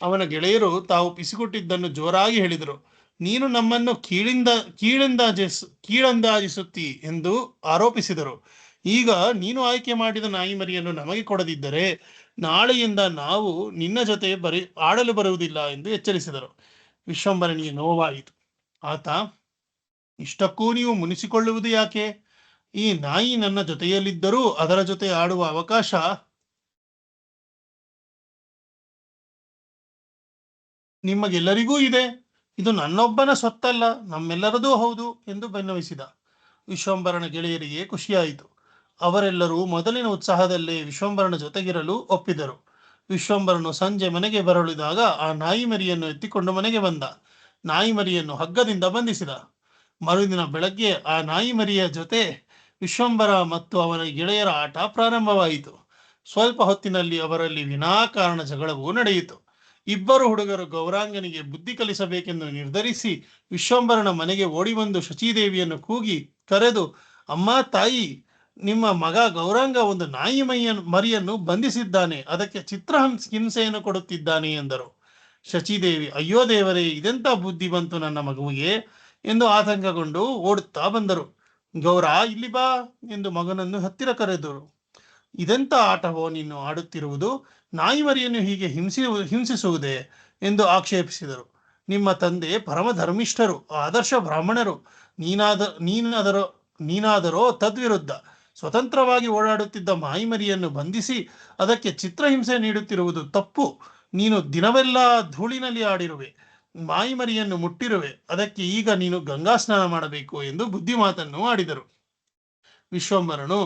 ಅವನ ಗೆಳೆಯರು ತಾವು ಪಿಸಿಕೊಟ್ಟಿದ್ದನ್ನು ಜೋರಾಗಿ ಹೇಳಿದರು. ನೀನು ನಮ್ಮನ್ನು ಕೀಳಂದಾಜಿಸುತ್ತಿ ಎಂದು ಆರೋಪಿಸಿದರು. ಈಗ ನೀನು ಆಯ್ಕೆ ಮಾಡಿದ ನಾಯಿ ಮರಿಯನ್ನು ನಮಗೆ ಕೊಡದಿದ್ದರೆ ನಾಳೆಯಿಂದ ನಾವು ನಿನ್ನ ಜೊತೆ ಆಡಲು ಬರುವುದಿಲ್ಲ ಎಂದು ಎಚ್ಚರಿಸಿದರು. ವಿಶ್ವಂಬರನಿಗೆ ನೋವಾಯಿತು. ಆತ, ಇಷ್ಟಕ್ಕೂ ನೀವು ಮುನಿಸಿಕೊಳ್ಳುವುದು ಯಾಕೆ? ಈ ನಾಯಿ ನನ್ನ ಜೊತೆಯಲ್ಲಿದ್ದರೂ ಅದರ ಜೊತೆ ಆಡುವ ಅವಕಾಶ ನಿಮಗೆಲ್ಲರಿಗೂ ಇದೆ. ಇದು ನನ್ನೊಬ್ಬನ ಸೊತ್ತಲ್ಲ, ನಮ್ಮೆಲ್ಲರದೂ ಹೌದು ಎಂದು ಬೆನ್ನವಿಸಿದ. ವಿಶ್ವಂಬರನ ಗೆಳೆಯರಿಗೆ ಖುಷಿಯಾಯಿತು. ಅವರೆಲ್ಲರೂ ಮೊದಲಿನ ಉತ್ಸಾಹದಲ್ಲೇ ವಿಶ್ವಂಬರನ ಜೊತೆಗಿರಲು ಒಪ್ಪಿದರು. ವಿಶ್ವಂಬರನು ಸಂಜೆ ಮನೆಗೆ ಬರಳಿದಾಗ ಆ ನಾಯಿ ಮರಿಯನ್ನು ಎತ್ತಿಕೊಂಡು ಮನೆಗೆ ಬಂದ. ನಾಯಿ ಮರಿಯನ್ನು ಹಗ್ಗದಿಂದ ಬಂಧಿಸಿದ. ಮರುದಿನ ಬೆಳಗ್ಗೆ ಆ ನಾಯಿ ಮರಿಯ ಜೊತೆ ವಿಶ್ವಂಬರ ಮತ್ತು ಅವನ ಗೆಳೆಯರ ಆಟ ಪ್ರಾರಂಭವಾಯಿತು. ಸ್ವಲ್ಪ ಹೊತ್ತಿನಲ್ಲಿ ಅವರಲ್ಲಿ ವಿನಾಕಾರಣ ಜಗಳವೂ ನಡೆಯಿತು. ಇಬ್ಬರು ಹುಡುಗರು ಗೌರಾಂಗನಿಗೆ ಬುದ್ಧಿ ಕಲಿಸಬೇಕೆಂದು ನಿರ್ಧರಿಸಿ ವಿಶ್ವಂಬರನ ಮನೆಗೆ ಓಡಿ ಬಂದು ಶಚೀದೇವಿಯನ್ನು ಕೂಗಿ ಕರೆದು, ಅಮ್ಮ ತಾಯಿ, ನಿಮ್ಮ ಮಗ ಗೌರಾಂಗ ಒಂದು ನಾಯಿ ಮರಿಯನ್ನು ಬಂಧಿಸಿದ್ದಾನೆ, ಅದಕ್ಕೆ ಹಿಂಸೆಯನ್ನು ಕೊಡುತ್ತಿದ್ದಾನೆ ಎಂದರು. ಶಚೀದೇವಿ, ಅಯ್ಯೋ ದೇವರೇ, ಇದೆಂತ ಬುದ್ಧಿ ಬಂತು ನನ್ನ ಮಗುವಿಗೆ ಎಂದು ಆತಂಕಗೊಂಡು ಓಡುತ್ತಾ ಬಂದರು. ಗೌರ, ಇಲ್ಲಿ ಬಾ ಎಂದು ಮಗನನ್ನು ಹತ್ತಿರ ಕರೆದರು. ಇದೆಂತ ಆಟವೋ ನೀನು ಆಡುತ್ತಿರುವುದು, ನಾಯಿ ಮರಿಯನ್ನು ಹೀಗೆ ಹಿಂಸಿಸುವುದೇ ಎಂದು ಆಕ್ಷೇಪಿಸಿದರು. ನಿಮ್ಮ ತಂದೆ ಪರಮ ಧರ್ಮಿಷ್ಠರು, ಆದರ್ಶ ಬ್ರಾಹ್ಮಣರು, ನೀನಾದರೋ ತದ್ವಿರುದ್ಧ. ಸ್ವತಂತ್ರವಾಗಿ ಓಡಾಡುತ್ತಿದ್ದ ನಾಯಿ ಮರಿಯನ್ನು ಬಂಧಿಸಿ ಅದಕ್ಕೆ ಚಿತ್ರಹಿಂಸೆ ನೀಡುತ್ತಿರುವುದು ತಪ್ಪು. ನೀನು ದಿನವೆಲ್ಲ ಧೂಳಿನಲ್ಲಿ ಆಡಿರುವೆ, ನಾಯಿ ಮರಿಯನ್ನು ಮುಟ್ಟಿರುವೆ, ಅದಕ್ಕೆ ಈಗ ನೀನು ಗಂಗಾ ಸ್ನಾನ ಮಾಡಬೇಕು ಎಂದು ಬುದ್ಧಿ ಮಾತನ್ನು ಆಡಿದರು. ವಿಶ್ವಂಬರನು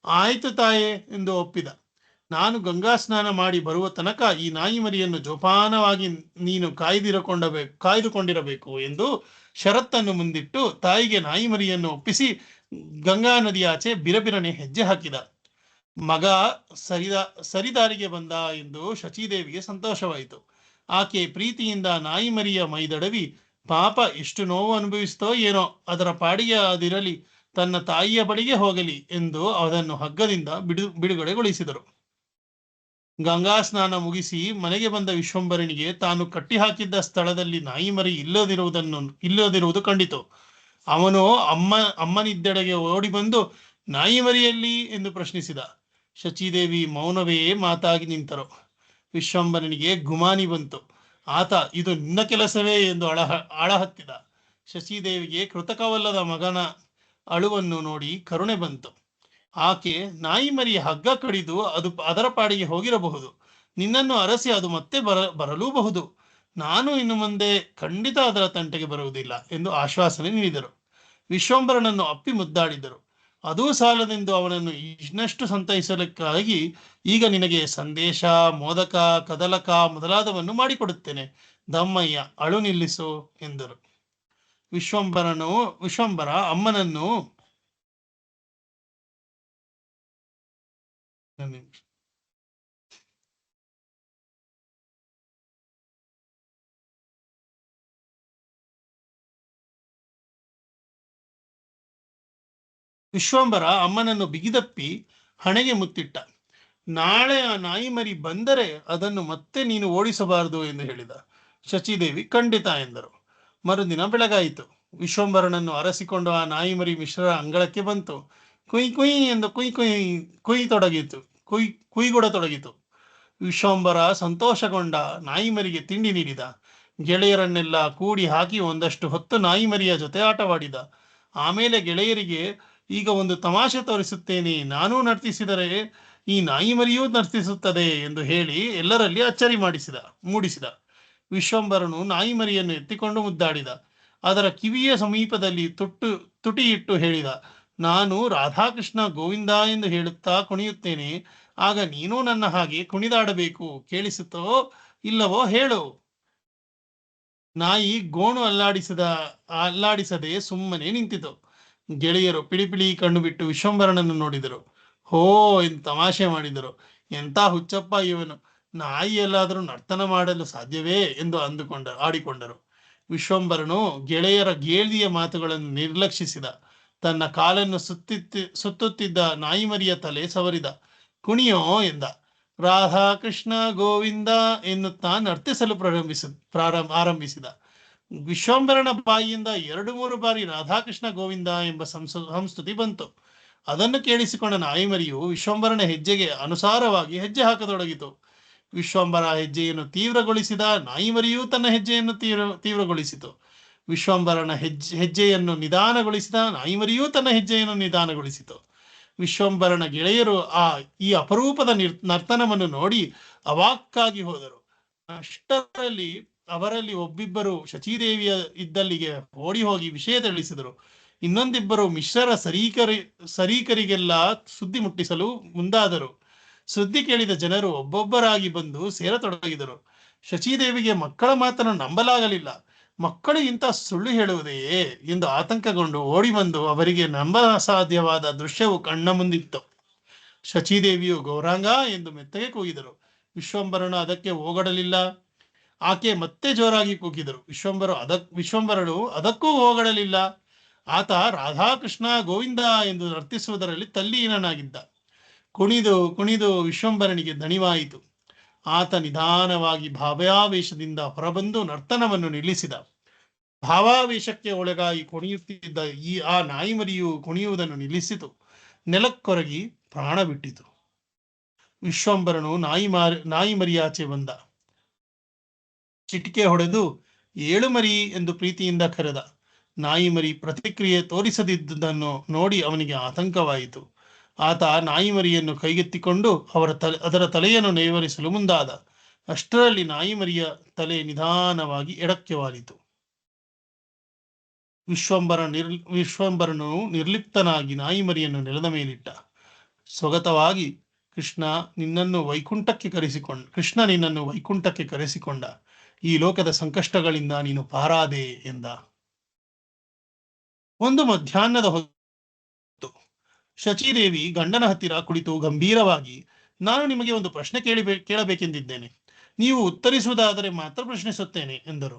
ಆಯ್ತು ತಾಯೇ ಎಂದು ಒಪ್ಪಿದ. ನಾನು ಗಂಗಾ ಸ್ನಾನ ಮಾಡಿ ಬರುವ ತನಕ ಈ ನಾಯಿ ಮರಿಯನ್ನು ಜೋಪಾನವಾಗಿ ನೀನು ಕಾಯ್ದುಕೊಂಡಿರಬೇಕು ಎಂದು ಷರತ್ತನ್ನು ಮುಂದಿಟ್ಟು ತಾಯಿಗೆ ನಾಯಿ ಮರಿಯನ್ನು ಒಪ್ಪಿಸಿ ಗಂಗಾ ನದಿಯಾಚೆ ಬಿರಬಿರನೆ ಹೆಜ್ಜೆ ಹಾಕಿದ. ಮಗ ಸರಿದಾರಿಗೆ ಬಂದ ಎಂದು ಶಚೀದೇವಿಗೆ ಸಂತೋಷವಾಯಿತು. ಆಕೆ ಪ್ರೀತಿಯಿಂದ ನಾಯಿ ಮರಿಯ ಮೈದಡವಿ, ಪಾಪ ಎಷ್ಟು ನೋವು ಅನುಭವಿಸ್ತೋ ಏನೋ, ಅದರ ಪಾಡಿಗೆ ಅದಿರಲಿ, ತನ್ನ ತಾಯಿಯ ಬಳಿಗೆ ಹೋಗಲಿ ಎಂದು ಅದನ್ನು ಹಗ್ಗದಿಂದ ಬಿಡುಗಡೆಗೊಳಿಸಿದರು. ಗಂಗಾ ಸ್ನಾನ ಮುಗಿಸಿ ಮನೆಗೆ ಬಂದ ವಿಶ್ವಂಬರನಿಗೆ ತಾನು ಕಟ್ಟಿಹಾಕಿದ್ದ ಸ್ಥಳದಲ್ಲಿ ನಾಯಿ ಮರಿ ಇಲ್ಲದಿರುವುದು ಕಂಡಿತು. ಅವನು ಅಮ್ಮನಿದ್ದೆಡೆಗೆ ಓಡಿ ಬಂದು ನಾಯಿ ಮರಿಯಲ್ಲಿ ಎಂದು ಪ್ರಶ್ನಿಸಿದ. ಶಚೀದೇವಿ ಮೌನವೇ ಮಾತಾಗಿ ನಿಂತರು. ವಿಶ್ವಂಬರನಿಗೆ ಗುಮಾನಿ ಬಂತು. ಆತ ಇದು ನಿನ್ನ ಕೆಲಸವೇ ಎಂದು ಆಳಹತ್ತಿದ. ಶಚೀದೇವಿಗೆ ಕೃತಕವಲ್ಲದ ಮಗನ ಅಳುವನ್ನು ನೋಡಿ ಕರುಣೆ ಬಂತು. ಆಕೆ, ನಾಯಿ ಮರಿ ಹಗ್ಗ ಕಡಿದು ಅದರ ಪಾಡಿಗೆ ಹೋಗಿರಬಹುದು, ನಿನ್ನನ್ನು ಅರಸಿ ಅದು ಮತ್ತೆ ಬರಲೂಬಹುದು. ನಾನು ಇನ್ನು ಮುಂದೆ ಖಂಡಿತ ಅದರ ತಂಟೆಗೆ ಬರುವುದಿಲ್ಲ ಎಂದು ಆಶ್ವಾಸನೆ ನೀಡಿದರು. ವಿಶ್ವಂಬರನನ್ನು ಅಪ್ಪಿ ಮುದ್ದಾಡಿದರು. ಅದೂ ಸಾಲದೆಂದು ಅವನನ್ನು ಇನ್ನಷ್ಟು ಸಂತೈಸಲಿಕ್ಕಾಗಿ, ಈಗ ನಿನಗೆ ಸಂದೇಶ, ಮೋದಕ, ಕದಲಕ ಮೊದಲಾದವನ್ನು ಮಾಡಿಕೊಡುತ್ತೇನೆ. ದಮ್ಮಯ್ಯ, ಅಳು ನಿಲ್ಲಿಸು ಎಂದರು. ವಿಶ್ವಂಬರ ಅಮ್ಮನನ್ನು ವಿಶ್ವಂಬರ ಅಮ್ಮನನ್ನು ಬಿಗಿದಪ್ಪಿ ಹಣೆಗೆ ಮುತ್ತಿಟ್ಟ. ನಾಳೆ ಆ ನಾಯಿ ಮರಿ ಬಂದರೆ ಅದನ್ನು ಮತ್ತೆ ನೀನು ಓಡಿಸಬಾರದು ಎಂದು ಹೇಳಿದ. ಶಚೀದೇವಿ ಖಂಡಿತ ಎಂದರು. ಮರುದಿನ ಬೆಳಗಾಯಿತು. ವಿಶ್ವಂಬರನನ್ನು ಅರಸಿಕೊಂಡು ಆ ನಾಯಿ ಮರಿ ಮಿಶ್ರರ ಅಂಗಳಕ್ಕೆ ಬಂತು. ಕುಯ್ ಕುಯ್ ಎಂದು ಕುಯ್ಗೊಡತೊಡಗಿತು. ವಿಶ್ವಂಬರ ಸಂತೋಷಗೊಂಡ. ನಾಯಿ ಮರಿಗೆ ತಿಂಡಿ ನೀಡಿದ. ಗೆಳೆಯರನ್ನೆಲ್ಲ ಕೂಡಿ ಹಾಕಿ ಒಂದಷ್ಟು ಹೊತ್ತು ನಾಯಿ ಮರಿಯ ಜೊತೆ ಆಟವಾಡಿದ. ಆಮೇಲೆ ಗೆಳೆಯರಿಗೆ, ಈಗ ಒಂದು ತಮಾಷೆ ತೋರಿಸುತ್ತೇನೆ, ನಾನೂ ನರ್ತಿಸಿದರೆ ಈ ನಾಯಿ ಮರಿಯೂ ನರ್ತಿಸುತ್ತದೆ ಎಂದು ಹೇಳಿ ಎಲ್ಲರಲ್ಲಿ ಅಚ್ಚರಿ ಮೂಡಿಸಿದ. ವಿಶ್ವಂಬರನು ನಾಯಿ ಮರಿಯನ್ನು ಎತ್ತಿಕೊಂಡು ಮುದ್ದಾಡಿದ. ಅದರ ಕಿವಿಯ ಸಮೀಪದಲ್ಲಿ ತುಟಿ ಇಟ್ಟು ಹೇಳಿದ, ನಾನು ರಾಧಾಕೃಷ್ಣ ಗೋವಿಂದ ಎಂದು ಹೇಳುತ್ತಾ ಕುಣಿಯುತ್ತೇನೆ, ಆಗ ನೀನೂ ನನ್ನ ಹಾಗೆ ಕುಣಿದಾಡಬೇಕು. ಕೇಳಿಸುತ್ತೋ ಇಲ್ಲವೋ ಹೇಳು. ನಾಯಿ ಗೋಣು ಅಲ್ಲಾಡಿಸದೆ ಸುಮ್ಮನೆ ನಿಂತಿತು. ಗೆಳೆಯರು ಪಿಳಿಪಿಳಿ ಕಣ್ಣು ಬಿಟ್ಟು ವಿಶ್ವಂಬರನನ್ನು ನೋಡಿದರು. ಹೋ ಎಂದು ತಮಾಷೆ ಮಾಡಿದರು. ಎಂಥ ಹುಚ್ಚಪ್ಪ ಇವನು, ನಾಯಿ ಎಲ್ಲಾದರೂ ನರ್ತನ ಮಾಡಲು ಸಾಧ್ಯವೇ ಎಂದು ಆಡಿಕೊಂಡರು. ವಿಶ್ವಂಬರನು ಗೆಳೆಯರ ಗೇಳ್ದಿಯ ಮಾತುಗಳನ್ನು ನಿರ್ಲಕ್ಷಿಸಿದ. ತನ್ನ ಕಾಲನ್ನು ಸುತ್ತುತ್ತಿದ್ದ ನಾಯಿ ಮರಿಯ ತಲೆ ಸವರಿದ. ಕುಣಿಯೋ ಎಂದ. ರಾಧಾಕೃಷ್ಣ ಗೋವಿಂದ ಎನ್ನುತ್ತಾ ನರ್ತಿಸಲು ಆರಂಭಿಸಿದ. ವಿಶ್ವಂಬರನ ಬಾಯಿಯಿಂದ 2-3 ಬಾರಿ ರಾಧಾಕೃಷ್ಣ ಗೋವಿಂದ ಎಂಬ ಸಂಸ್ತುತಿ ಬಂತು. ಅದನ್ನು ಕೇಳಿಸಿಕೊಂಡ ನಾಯಿ ಮರಿಯು ವಿಶ್ವಂಬರನ ಹೆಜ್ಜೆಗೆ ಅನುಸಾರವಾಗಿ ಹೆಜ್ಜೆ ಹಾಕತೊಡಗಿತು. ವಿಶ್ವಂಬರ ಹೆಜ್ಜೆಯನ್ನು ತೀವ್ರಗೊಳಿಸಿದ. ನಾಯಿ ಮರಿಯೂ ತನ್ನ ಹೆಜ್ಜೆಯನ್ನು ತೀವ್ರಗೊಳಿಸಿತು. ವಿಶ್ವಂಬರನ ಹೆಜ್ಜೆಯನ್ನು ನಿಧಾನಗೊಳಿಸಿದ. ನಾಯಿ ಮರಿಯೂ ತನ್ನ ಹೆಜ್ಜೆಯನ್ನು ನಿಧಾನಗೊಳಿಸಿತು. ವಿಶ್ವಂಬರನ ಗೆಳೆಯರು ಈ ಅಪರೂಪದ ನರ್ತನವನ್ನು ನೋಡಿ ಅವಾಕ್ಕಾಗಿ ಹೋದರು. ಅಷ್ಟರಲ್ಲಿ ಅವರಲ್ಲಿ ಒಬ್ಬಿಬ್ಬರು ಶಚೀದೇವಿಯ ಇದ್ದಲ್ಲಿಗೆ ಓಡಿ ಹೋಗಿ ವಿಷಯ ತಿಳಿಸಿದರು. ಇನ್ನೊಂದಿಬ್ಬರು ಮಿಶ್ರರ ಸರೀಕರಿಗೆಲ್ಲ ಸುದ್ದಿ ಮುಟ್ಟಿಸಲು ಮುಂದಾದರು. ಸುದ್ದಿ ಕೇಳಿದ ಜನರು ಒಬ್ಬೊಬ್ಬರಾಗಿ ಬಂದು ಸೇರತೊಡಗಿದರು. ಶಚೀದೇವಿಗೆ ಮಕ್ಕಳ ಮಾತನ್ನು ನಂಬಲಾಗಲಿಲ್ಲ. ಮಕ್ಕಳು ಇಂಥ ಸುಳ್ಳು ಹೇಳುವುದೆಯೇ ಎಂದು ಆತಂಕಗೊಂಡು ಓಡಿ ಬಂದು ಅವರಿಗೆ ನಂಬಸಾಧ್ಯವಾದ ದೃಶ್ಯವು ಕಣ್ಣ ಮುಂದಿತ್ತು. ಶಚೀದೇವಿಯು ಗೌರಾಂಗ ಎಂದು ಮೆತ್ತಗೆ ಕೂಗಿದರು. ವಿಶ್ವಂಬರನು ಅದಕ್ಕೆ ಹೋಗಡಲಿಲ್ಲ. ಆಕೆ ಮತ್ತೆ ಜೋರಾಗಿ ಕೂಗಿದರು. ವಿಶ್ವಂಬರನು ಅದಕ್ಕೂ ಹೋಗಡಲಿಲ್ಲ. ಆತ ರಾಧಾಕೃಷ್ಣ ಗೋವಿಂದ ಎಂದು ನರ್ತಿಸುವುದರಲ್ಲಿ ತಲ್ಲೀನನಾಗಿದ್ದ. ಕುಣಿದು ವಿಶ್ವಂಬರನಿಗೆ ದಣಿವಾಯಿತು. ಆತ ನಿಧಾನವಾಗಿ ಭಾವಾವೇಶದಿಂದ ಹೊರಬಂದು ನರ್ತನವನ್ನು ನಿಲ್ಲಿಸಿದ. ಭಾವಾವೇಶಕ್ಕೆ ಒಳಗಾಗಿ ಕುಣಿಯುತ್ತಿದ್ದ ಆ ನಾಯಿ ಮರಿಯು ಕುಣಿಯುವುದನ್ನು ನಿಲ್ಲಿಸಿತು. ನೆಲಕ್ಕೊರಗಿ ಪ್ರಾಣ ಬಿಟ್ಟಿತು. ವಿಶ್ವಂಬರನು ನಾಯಿ ಮರಿಯಾಚೆ ಬಂದ. ಚಿಟಿಕೆ ಹೊಡೆದು ಏಳು ಮರಿ ಎಂದು ಪ್ರೀತಿಯಿಂದ ಕರೆದ. ನಾಯಿ ಮರಿ ಪ್ರತಿಕ್ರಿಯೆ ತೋರಿಸದಿದ್ದುದನ್ನು ನೋಡಿ ಅವನಿಗೆ ಆತಂಕವಾಯಿತು. ಆತ ನಾಯಿ ಮರಿಯನ್ನು ಕೈಗೆತ್ತಿಕೊಂಡು ಅದರ ತಲೆಯನ್ನು ನೇವರಿಸಲು ಮುಂದಾದ. ಅಷ್ಟರಲ್ಲಿ ನಾಯಿ ಮರಿಯ ತಲೆ ನಿಧಾನವಾಗಿ ಎಡಕ್ಕೆ ವಾಲಿತು. ವಿಶ್ವಂಬರನು ನಿರ್ಲಿಪ್ತನಾಗಿ ನಾಯಿ ಮರಿಯನ್ನು ನೆಲದ ಮೇಲಿಟ್ಟ. ಸ್ವಗತವಾಗಿ ಕೃಷ್ಣ ನಿನ್ನನ್ನು ವೈಕುಂಠಕ್ಕೆ ಕರೆಸಿಕೊಂಡ. ಈ ಲೋಕದ ಸಂಕಷ್ಟಗಳಿಂದ ನೀನು ಪಾರಾದೆ ಎಂದ. ಒಂದು ಮಧ್ಯಾಹ್ನದ ಹೊತ್ತು ಶಚೀದೇವಿ ಗಂಡನ ಹತ್ತಿರ ಕುಳಿತು ಗಂಭೀರವಾಗಿ, ನಾನು ನಿಮಗೆ ಒಂದು ಪ್ರಶ್ನೆ ಕೇಳಬೇಕೆಂದಿದ್ದೇನೆ. ನೀವು ಉತ್ತರಿಸುವುದಾದರೆ ಮಾತ್ರ ಪ್ರಶ್ನಿಸುತ್ತೇನೆ ಎಂದರು.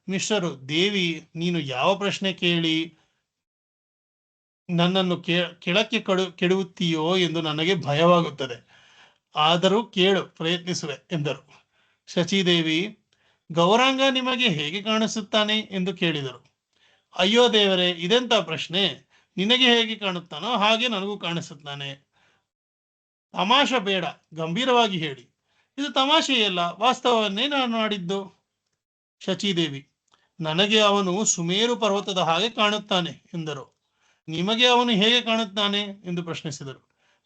ಮಿಶ್ರರು, ದೇವಿ, ನೀನು ಯಾವ ಪ್ರಶ್ನೆ ಕೇಳಿ ನನ್ನನ್ನು ಕೆಳಕ್ಕೆ ಕೆಡುತ್ತೀಯೋ ಎಂದು ನನಗೆ ಭಯವಾಗುತ್ತದೆ. ಆದರೂ ಕೇಳು, ಪ್ರಯತ್ನಿಸುವೆ ಎಂದರು. ಶಚೀದೇವಿ, ಗೌರಾಂಗ ನಿಮಗೆ ಹೇಗೆ ಕಾಣಿಸುತ್ತಾನೆ ಎಂದು ಕೇಳಿದರು. ಅಯ್ಯೋ ದೇವರೇ, ಇದೆಂತ ಪ್ರಶ್ನೆ? ನಿನಗೆ ಹೇಗೆ ಕಾಣುತ್ತಾನೋ ಹಾಗೆ ನನಗೂ ಕಾಣಿಸುತ್ತಾನೆ. ತಮಾಷೆ ಬೇಡ, ಗಂಭೀರವಾಗಿ ಹೇಳಿ. ಇದು ತಮಾಷೆಯಲ್ಲ, ವಾಸ್ತವವನ್ನೇ ನಾನು ಆಡಿದ್ದು. ಶಚೀದೇವಿ, ನನಗೆ ಅವನು ಸುಮೇರು ಪರ್ವತದ ಹಾಗೆ ಕಾಣುತ್ತಾನೆ ಎಂದರು. ನಿಮಗೆ ಅವನು ಹೇಗೆ ಕಾಣುತ್ತಾನೆ ಎಂದು ಪ್ರಶ್ನಿಸಿದರು.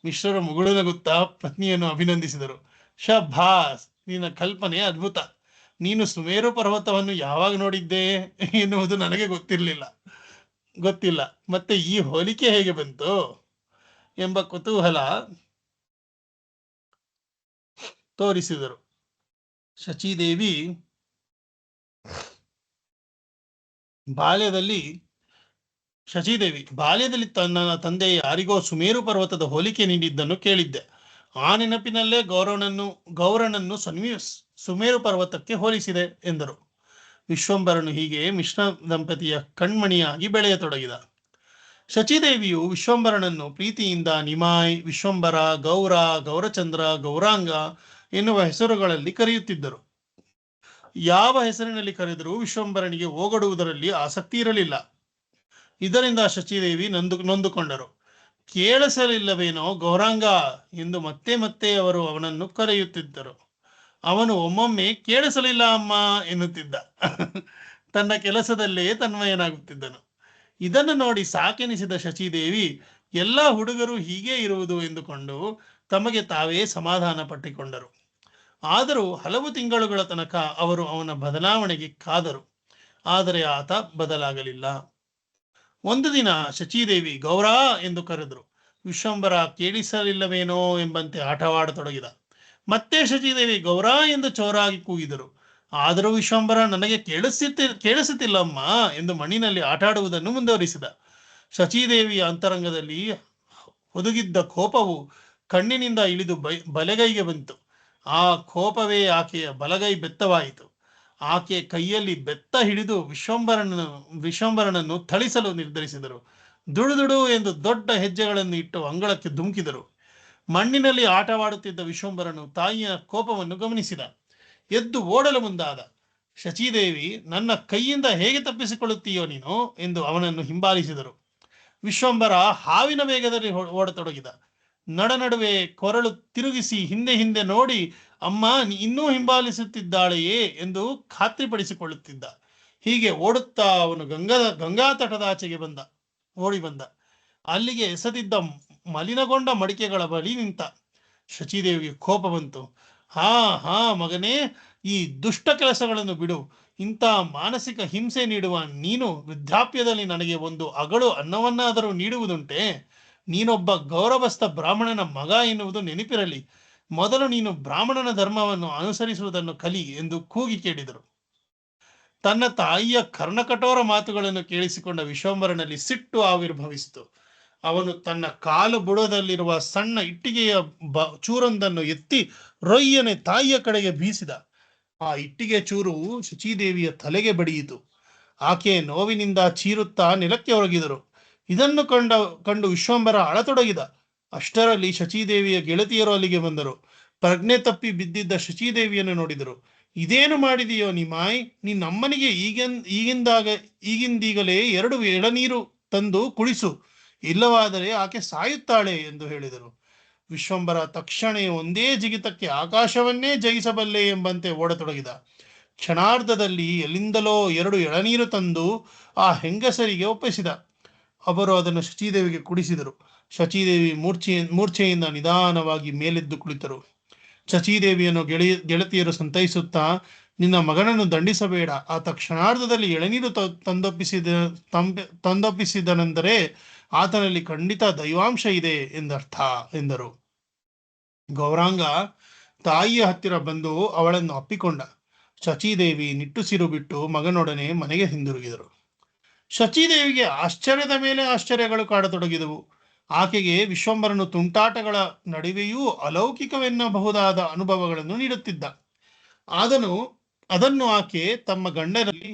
ಮಿಶ್ರರು ಮುಗುಳು ನಗುತ್ತಾ ಪತ್ನಿಯನ್ನು ಅಭಿನಂದಿಸಿದರು. ಶಭಾಸ್, ನಿನ್ನ ಕಲ್ಪನೆ ಅದ್ಭುತ. ನೀನು ಸುಮೇರು ಪರ್ವತವನ್ನು ಯಾವಾಗ ನೋಡಿದ್ದೆ ಎನ್ನುವುದು ನನಗೆ ಗೊತ್ತಿಲ್ಲ. ಮತ್ತೆ ಈ ಹೋಲಿಕೆ ಹೇಗೆ ಬಂತು ಎಂಬ ಕುತೂಹಲ ತೋರಿಸಿದರು. ಶಚೀದೇವಿ ಬಾಲ್ಯದಲ್ಲಿ ತನ್ನ ತಂದೆ ಯಾರಿಗೋ ಸುಮೇರು ಪರ್ವತದ ಹೋಲಿಕೆ ನೀಡಿದ್ದನ್ನು ಕೇಳಿದ್ದೆ. ಆ ನೆನಪಿನಲ್ಲೇ ಗೌರನನ್ನು ಸುಮೇರು ಪರ್ವತಕ್ಕೆ ಹೋಲಿಸಿದೆ ಎಂದರು. ವಿಶ್ವಂಬರನು ಹೀಗೆ ಮಿಶ್ರ ದಂಪತಿಯ ಕಣ್ಮಣಿಯಾಗಿ ಬೆಳೆಯತೊಡಗಿದ. ಶಚೀದೇವಿಯು ವಿಶ್ವಂಬರನನ್ನು ಪ್ರೀತಿಯಿಂದ ನಿಮಾಯ್, ವಿಶ್ವಂಬರ, ಗೌರ, ಗೌರಚಂದ್ರ, ಗೌರಾಂಗ ಎನ್ನುವ ಹೆಸರುಗಳಲ್ಲಿ ಕರೆಯುತ್ತಿದ್ದರು. ಯಾವ ಹೆಸರಿನಲ್ಲಿ ಕರೆದರೂ ವಿಶ್ವಂಬರನಿಗೆ ಓಗಡುವುದರಲ್ಲಿ ಆಸಕ್ತಿ ಇರಲಿಲ್ಲ. ಇದರಿಂದ ಶಚೀದೇವಿ ನೊಂದುಕೊಂಡರು. ಕೇಳಿಸಲಿಲ್ಲವೇನೋ ಗೌರಾಂಗ ಎಂದು ಮತ್ತೆ ಮತ್ತೆ ಅವರು ಅವನನ್ನು ಕರೆಯುತ್ತಿದ್ದರು. ಅವನು ಒಮ್ಮೊಮ್ಮೆ ಕೇಳಿಸಲಿಲ್ಲ ಅಮ್ಮ ಎನ್ನುತ್ತಿದ್ದ. ತನ್ನ ಕೆಲಸದಲ್ಲೇ ತನ್ಮಯನಾಗುತ್ತಿದ್ದನು. ಇದನ್ನು ನೋಡಿ ಸಾಕೆನಿಸಿದ ಶಚೀದೇವಿ, ಎಲ್ಲ ಹುಡುಗರು ಹೀಗೆ ಇರುವುದು ಎಂದುಕೊಂಡು ತಮಗೆ ತಾವೇ ಸಮಾಧಾನ ಪಟ್ಟಿಕೊಂಡರು. ಆದರೂ ಹಲವು ತಿಂಗಳುಗಳ ತನಕ ಅವರು ಅವನ ಬದಲಾವಣೆಗೆ ಕಾದರು. ಆದರೆ ಆತ ಬದಲಾಗಲಿಲ್ಲ. ಒಂದು ದಿನ ಶಚೀದೇವಿ ಗೌರಾ ಎಂದು ಕರೆದರು. ವಿಶ್ವಂಬರ ಕೇಳಿಸಲಿಲ್ಲವೇನೋ ಎಂಬಂತೆ ಆಟವಾಡತೊಡಗಿದ. ಮತ್ತೆ ಶಚೀದೇವಿ ಗೌರಾ ಎಂದು ಚೋರಾಗಿ ಕೂಗಿದರು. ಆದರೂ ವಿಶ್ವಂಬರ ನನಗೆ ಕೇಳಿಸುತ್ತಿಲ್ಲಮ್ಮ ಎಂದು ಮಣ್ಣಿನಲ್ಲಿ ಆಟಾಡುವುದನ್ನು ಮುಂದುವರಿಸಿದ. ಶಚೀದೇವಿಯ ಅಂತರಂಗದಲ್ಲಿ ಹುದುಗಿದ್ದ ಕೋಪವು ಕಣ್ಣಿನಿಂದ ಇಳಿದು ಬಲಗೈಗೆ ಬಂತು. ಆ ಕೋಪವೇ ಆಕೆಯ ಬಲಗೈ ಬೆತ್ತವಾಯಿತು. ಆಕೆ ಕೈಯಲ್ಲಿ ಬೆತ್ತ ಹಿಡಿದು ವಿಶ್ವಂಬರನನ್ನು ಥಳಿಸಲು ನಿರ್ಧರಿಸಿದರು. ದುಡುದುಡು ಎಂದು ದೊಡ್ಡ ಹೆಜ್ಜೆಗಳನ್ನು ಇಟ್ಟು ಅಂಗಳಕ್ಕೆ ಧುಮುಕಿದರು. ಮಣ್ಣಿನಲ್ಲಿ ಆಟವಾಡುತ್ತಿದ್ದ ವಿಶ್ವಂಬರನು ತಾಯಿಯ ಕೋಪವನ್ನು ಗಮನಿಸಿದ. ಎದ್ದು ಓಡಲು ಮುಂದಾದ. ಶಚೀದೇವಿ, ನನ್ನ ಕೈಯಿಂದ ಹೇಗೆ ತಪ್ಪಿಸಿಕೊಳ್ಳುತ್ತೀಯೋ ನೀನು ಎಂದು ಅವನನ್ನು ಹಿಂಬಾಲಿಸಿದರು. ವಿಶ್ವಂಬರ ಹಾವಿನ ವೇಗದಲ್ಲಿ ಓಡತೊಡಗಿದ. ನಡುವೆ ಕೊರಳು ತಿರುಗಿಸಿ ಹಿಂದೆ ನೋಡಿ, ಅಮ್ಮ ಇನ್ನೂ ಹಿಂಬಾಲಿಸುತ್ತಿದ್ದಾಳೆಯೇ ಎಂದು ಖಾತ್ರಿಪಡಿಸಿಕೊಳ್ಳುತ್ತಿದ್ದ. ಹೀಗೆ ಓಡುತ್ತಾ ಅವನು ಗಂಗಾ ತಟದಾಚೆಗೆ ಓಡಿ ಬಂದ. ಅಲ್ಲಿಗೆ ಎಸೆದಿದ್ದ ಮಲಿನಗೊಂಡ ಮಡಿಕೆಗಳ ಬಳಿ ನಿಂತ. ಶಚೀದೇವಿಗೆ ಕೋಪ ಬಂತು. ಹಾ ಮಗನೇ, ಈ ದುಷ್ಟ ಕೆಲಸಗಳನ್ನು ಬಿಡು. ಇಂಥ ಮಾನಸಿಕ ಹಿಂಸೆ ನೀಡುವ ನೀನು ವೃದ್ಧಾಪ್ಯದಲ್ಲಿ ನನಗೆ ಒಂದು ಅಗಳು ಅನ್ನವನ್ನಾದರೂ ನೀಡುವುದುಂಟೆ? ನೀನೊಬ್ಬ ಗೌರವಸ್ಥ ಬ್ರಾಹ್ಮಣನ ಮಗ ಎನ್ನುವುದು ನೆನಪಿರಲಿ. ಮೊದಲು ನೀನು ಬ್ರಾಹ್ಮಣನ ಧರ್ಮವನ್ನು ಅನುಸರಿಸುವುದನ್ನು ಕಲಿ ಎಂದು ಕೂಗಿ ಕೇಳಿದರು. ತನ್ನ ತಾಯಿಯ ಕರ್ಣಕಠೋರ ಮಾತುಗಳನ್ನು ಕೇಳಿಸಿಕೊಂಡ ವಿಶ್ವಂಬರನಲ್ಲಿ ಸಿಟ್ಟು ಆವಿರ್ಭವಿಸಿತು. ಅವನು ತನ್ನ ಕಾಲು ಬುಡದಲ್ಲಿರುವ ಸಣ್ಣ ಇಟ್ಟಿಗೆಯ ಚೂರೊಂದನ್ನು ಎತ್ತಿ ರೊಯ್ಯನೆ ತಾಯಿಯ ಕಡೆಗೆ ಬೀಸಿದ. ಆ ಇಟ್ಟಿಗೆ ಚೂರು ಶಚೀದೇವಿಯ ತಲೆಗೆ ಬಡಿಯಿತು. ಆಕೆ ನೋವಿನಿಂದ ಚೀರುತ್ತಾ ನೆಲಕ್ಕೆ ಒರಗಿದರು. ಇದನ್ನು ಕಂಡು ವಿಶ್ವಂಬರ ಅಳತೊಡಗಿದ. ಅಷ್ಟರಲ್ಲಿ ಶಚೀದೇವಿಯ ಗೆಳತಿಯರು ಅಲ್ಲಿಗೆ ಬಂದರು. ಪ್ರಜ್ಞೆ ತಪ್ಪಿ ಬಿದ್ದಿದ್ದ ಶಚೀದೇವಿಯನ್ನು ನೋಡಿದರು. ಇದೇನು ಮಾಡಿದೆಯೋ ನಿಮಾಯ್? ನಿನ್ನಮ್ಮನಿಗೆ ಈಗಿಂದೀಗಲೇ 2 ಎಳನೀರು ತಂದು ಕುಡಿಸು, ಇಲ್ಲವಾದರೆ ಆಕೆ ಸಾಯುತ್ತಾಳೆ ಎಂದು ಹೇಳಿದರು. ವಿಶ್ವಂಬರ ತಕ್ಷಣ ಒಂದೇ ಜಿಗಿತಕ್ಕೆ ಆಕಾಶವನ್ನೇ ಜಯಿಸಬಲ್ಲೆ ಎಂಬಂತೆ ಓಡತೊಡಗಿದ. ಕ್ಷಣಾರ್ಧದಲ್ಲಿ ಎಲ್ಲಿಂದಲೋ 2 ಎಳನೀರು ತಂದು ಆ ಹೆಂಗಸರಿಗೆ ಒಪ್ಪಿಸಿದ. ಅವರು ಅದನ್ನು ಶಚೀದೇವಿಗೆ ಕುಡಿಸಿದರು. ಶಚೀದೇವಿ ಮೂರ್ಛೆಯಿಂದ ನಿಧಾನವಾಗಿ ಮೇಲೆದ್ದು ಕುಳಿತರು. ಶಚೀದೇವಿಯನ್ನು ಗೆಳತಿಯರು ಸಂತೈಸುತ್ತಾ, ನಿನ್ನ ಮಗನನ್ನು ದಂಡಿಸಬೇಡ. ಆತ ಕ್ಷಣಾರ್ಧದಲ್ಲಿ ಎಳನೀರು ತಂದೊಪ್ಪಿಸಿದನೆಂದರೆ ಆತನಲ್ಲಿ ಖಂಡಿತ ದೈವಾಂಶ ಇದೆ ಎಂದರ್ಥ ಎಂದರು. ಗೌರಾಂಗ ತಾಯಿಯ ಹತ್ತಿರ ಬಂದು ಅವಳನ್ನು ಅಪ್ಪಿಕೊಂಡ. ಶಚೀದೇವಿ ನಿಟ್ಟುಸಿರು ಬಿಟ್ಟು ಮಗನೊಡನೆ ಮನೆಗೆ ಹಿಂದಿರುಗಿದರು. ಶಚೀದೇವಿಗೆ ಆಶ್ಚರ್ಯದ ಮೇಲೆ ಆಶ್ಚರ್ಯಗಳು ಕಾಡತೊಡಗಿದವು. ಆಕೆಗೆ ವಿಶ್ವಂಬರನು ತುಂಟಾಟಗಳ ನಡುವೆಯೂ ಅಲೌಕಿಕವೆನ್ನಬಹುದಾದ ಅನುಭವಗಳನ್ನು ನೀಡುತ್ತಿದ್ದ. ಅದನ್ನು ಆಕೆ ತಮ್ಮ ಗಂಡನಲ್ಲಿ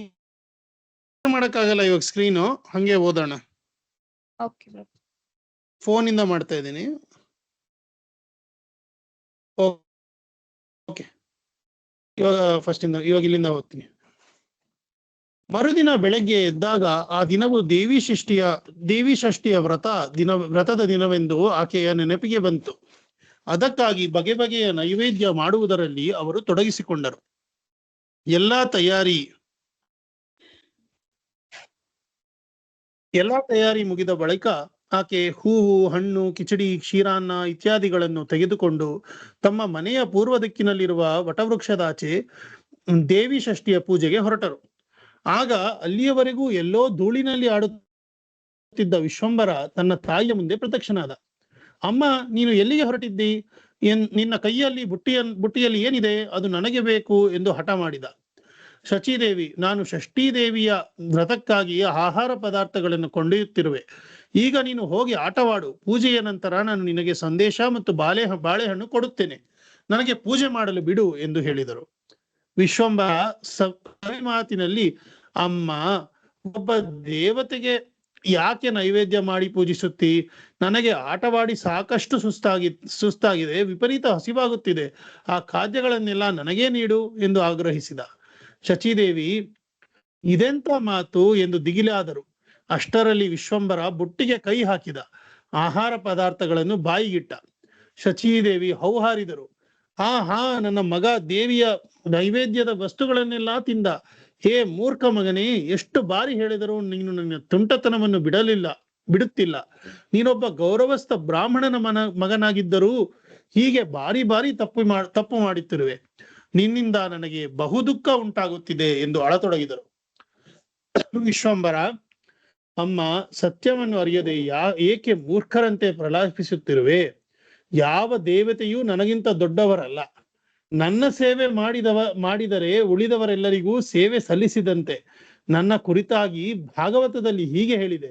ಮಾಡಕ್ಕಾಗಲ್ಲ. ಇವಾಗ ಸ್ಕ್ರೀನು ಹಂಗೆ ಓದೋಣ. ಫೋನಿಂದ ಮಾಡ್ತಾ ಇದ್ದೀನಿ. ಓಕೆ, ಇವಾಗ ಇಲ್ಲಿಂದ ಓದ್ತೀನಿ. ಮರುದಿನ ಬೆಳಗ್ಗೆ ಎದ್ದಾಗ ಆ ದಿನವು ದೇವಿ ಷಷ್ಠಿಯ ವ್ರತದ ದಿನವೆಂದು ಆಕೆಯ ನೆನಪಿಗೆ ಬಂತು. ಅದಕ್ಕಾಗಿ ಬಗೆ ಬಗೆಯ ನೈವೇದ್ಯ ಮಾಡುವುದರಲ್ಲಿ ಅವರು ತೊಡಗಿಸಿಕೊಂಡರು. ಎಲ್ಲಾ ತಯಾರಿ ಮುಗಿದ ಬಳಿಕ ಆಕೆ ಹೂವು, ಹಣ್ಣು, ಕಿಚಡಿ, ಕ್ಷೀರಾನ್ನ ಇತ್ಯಾದಿಗಳನ್ನು ತೆಗೆದುಕೊಂಡು ತಮ್ಮ ಮನೆಯ ಪೂರ್ವ ದಿಕ್ಕಿನಲ್ಲಿರುವ ವಟವೃಕ್ಷದಾಚೆ ದೇವಿ ಷಷ್ಠಿಯ ಪೂಜೆಗೆ ಹೊರಟರು. ಆಗ ಅಲ್ಲಿಯವರೆಗೂ ಎಲ್ಲೋ ಧೂಳಿನಲ್ಲಿ ಆಡುತ್ತಿದ್ದ ವಿಶ್ವಂಬರ ತನ್ನ ತಾಯಿಯ ಮುಂದೆ ಪ್ರತ್ಯಕ್ಷನಾದ. ಅಮ್ಮ, ನೀನು ಎಲ್ಲಿಗೆ ಹೊರಟಿದ್ದಿ? ನಿನ್ನ ಕೈಯಲ್ಲಿ ಬುಟ್ಟಿಯಲ್ಲಿ ಏನಿದೆ? ಅದು ನನಗೆ ಬೇಕು ಎಂದು ಹಠ ಮಾಡಿದ. ಶಚೀದೇವಿ, ನಾನು ಷಷ್ಠೀ ದೇವಿಯ ವ್ರತಕ್ಕಾಗಿ ಆಹಾರ ಪದಾರ್ಥಗಳನ್ನು ಕೊಂಡೊಯ್ಯುತ್ತಿರುವೆ. ಈಗ ನೀನು ಹೋಗಿ ಆಟವಾಡು. ಪೂಜೆಯ ನಂತರ ನಾನು ನಿನಗೆ ಸಂದೇಶ ಮತ್ತು ಬಾಳೆಹಣ್ಣು ಕೊಡುತ್ತೇನೆ. ನನಗೆ ಪೂಜೆ ಮಾಡಲು ಬಿಡು ಎಂದು ಹೇಳಿದರು. ವಿಶ್ವಂಬರ ಮಾತಿನಲ್ಲಿ, ಅಮ್ಮ, ಒಬ್ಬ ದೇವತೆಗೆ ಯಾಕೆ ನೈವೇದ್ಯ ಮಾಡಿ ಪೂಜಿಸುತ್ತಿ? ನನಗೆ ಆಟವಾಡಿ ಸಾಕಷ್ಟು ಸುಸ್ತಾಗಿದೆ, ವಿಪರೀತ ಹಸಿವಾಗುತ್ತಿದೆ. ಆ ಖಾದ್ಯಗಳನ್ನೆಲ್ಲ ನನಗೇ ನೀಡು ಎಂದು ಆಗ್ರಹಿಸಿದ. ಶಚೀದೇವಿ ಇದೆಂತ ಮಾತು ಎಂದು ದಿಗಿಲಾದರು. ಅಷ್ಟರಲ್ಲಿ ವಿಶ್ವಂಬರ ಬುಟ್ಟಿಗೆ ಕೈ ಹಾಕಿದ. ಆಹಾರ ಪದಾರ್ಥಗಳನ್ನು ಬಾಯಿಗಿಟ್ಟ. ಶಚೀದೇವಿ ಹೌಹಾರಿದರು. ಹಾ, ನನ್ನ ಮಗ ದೇವಿಯ ನೈವೇದ್ಯದ ವಸ್ತುಗಳನ್ನೆಲ್ಲ ತಿಂದ. ಹೇ ಮೂರ್ಖ ಮಗನೇ, ಎಷ್ಟು ಬಾರಿ ಹೇಳಿದರೂ ನೀನು ನನ್ನ ತುಂಟತನವನ್ನು ಬಿಡುತ್ತಿಲ್ಲ. ನೀನೊಬ್ಬ ಗೌರವಸ್ಥ ಬ್ರಾಹ್ಮಣನ ಮಗನಾಗಿದ್ದರೂ ಹೀಗೆ ಬಾರಿ ತಪ್ಪು ಮಾಡುತ್ತಿರುವೆ. ನಿನ್ನಿಂದ ನನಗೆ ಬಹು ದುಃಖ ಉಂಟಾಗುತ್ತಿದೆ ಎಂದು ಅಳತೊಡಗಿದರು. ವಿಶ್ವಂಬರ, ಅಮ್ಮ, ಸತ್ಯವನ್ನು ಅರಿಯದೆ ಏಕೆ ಮೂರ್ಖರಂತೆ ಪ್ರಲಾಪಿಸುತ್ತಿರುವೆ? ಯಾವ ದೇವತೆಯೂ ನನಗಿಂತ ದೊಡ್ಡವರಲ್ಲ. ನನ್ನ ಸೇವೆ ಮಾಡಿದರೆ ಉಳಿದವರೆಲ್ಲರಿಗೂ ಸೇವೆ ಸಲ್ಲಿಸಿದಂತೆ. ನನ್ನ ಕುರಿತಾಗಿ ಭಾಗವತದಲ್ಲಿ ಹೀಗೆ ಹೇಳಿದೆ,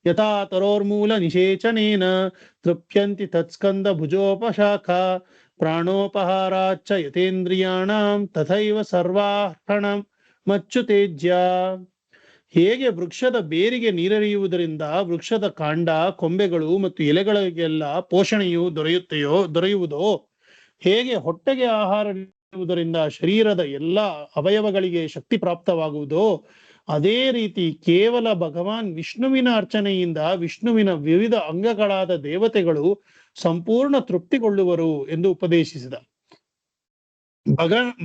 ಯಥಾ ತರೋರ್ಮೂಲ ನಿಷೇಚನೇನ ತೃಪ್ಯಂತಿ ತತ್ಸ್ಕಂದ ಭುಜೋಪಶಾಖ ಪ್ರಾಣೋಪಹಾರಾಚ್ಚ ಯತೇಂದ್ರಿಯಾಣಂ ತಥೈವ ಸರ್ವಾರ್ಪಣಂ ಮಚ್ಚುತೇಜ್ಯ. ಹೇಗೆ ವೃಕ್ಷದ ಬೇರಿಗೆ ನೀರೆರೆಯುವುದರಿಂದ ವೃಕ್ಷದ ಕಾಂಡ, ಕೊಂಬೆಗಳು ಮತ್ತು ಎಲೆಗಳಿಗೆಲ್ಲ ಪೋಷಣೆಯು ದೊರೆಯುವುದೋ, ಹೇಗೆ ಹೊಟ್ಟೆಗೆ ಆಹಾರ ನೀಡುವುದರಿಂದ ಶರೀರದ ಎಲ್ಲ ಅವಯವಗಳಿಗೆ ಶಕ್ತಿ ಪ್ರಾಪ್ತವಾಗುವುದೋ, ಅದೇ ರೀತಿ ಕೇವಲ ಭಗವಾನ್ ವಿಷ್ಣುವಿನ ಅರ್ಚನೆಯಿಂದ ವಿಷ್ಣುವಿನ ವಿವಿಧ ಅಂಗಗಳಾದ ದೇವತೆಗಳು ಸಂಪೂರ್ಣ ತೃಪ್ತಿಗೊಳ್ಳುವರು ಎಂದು ಉಪದೇಶಿಸಿದ.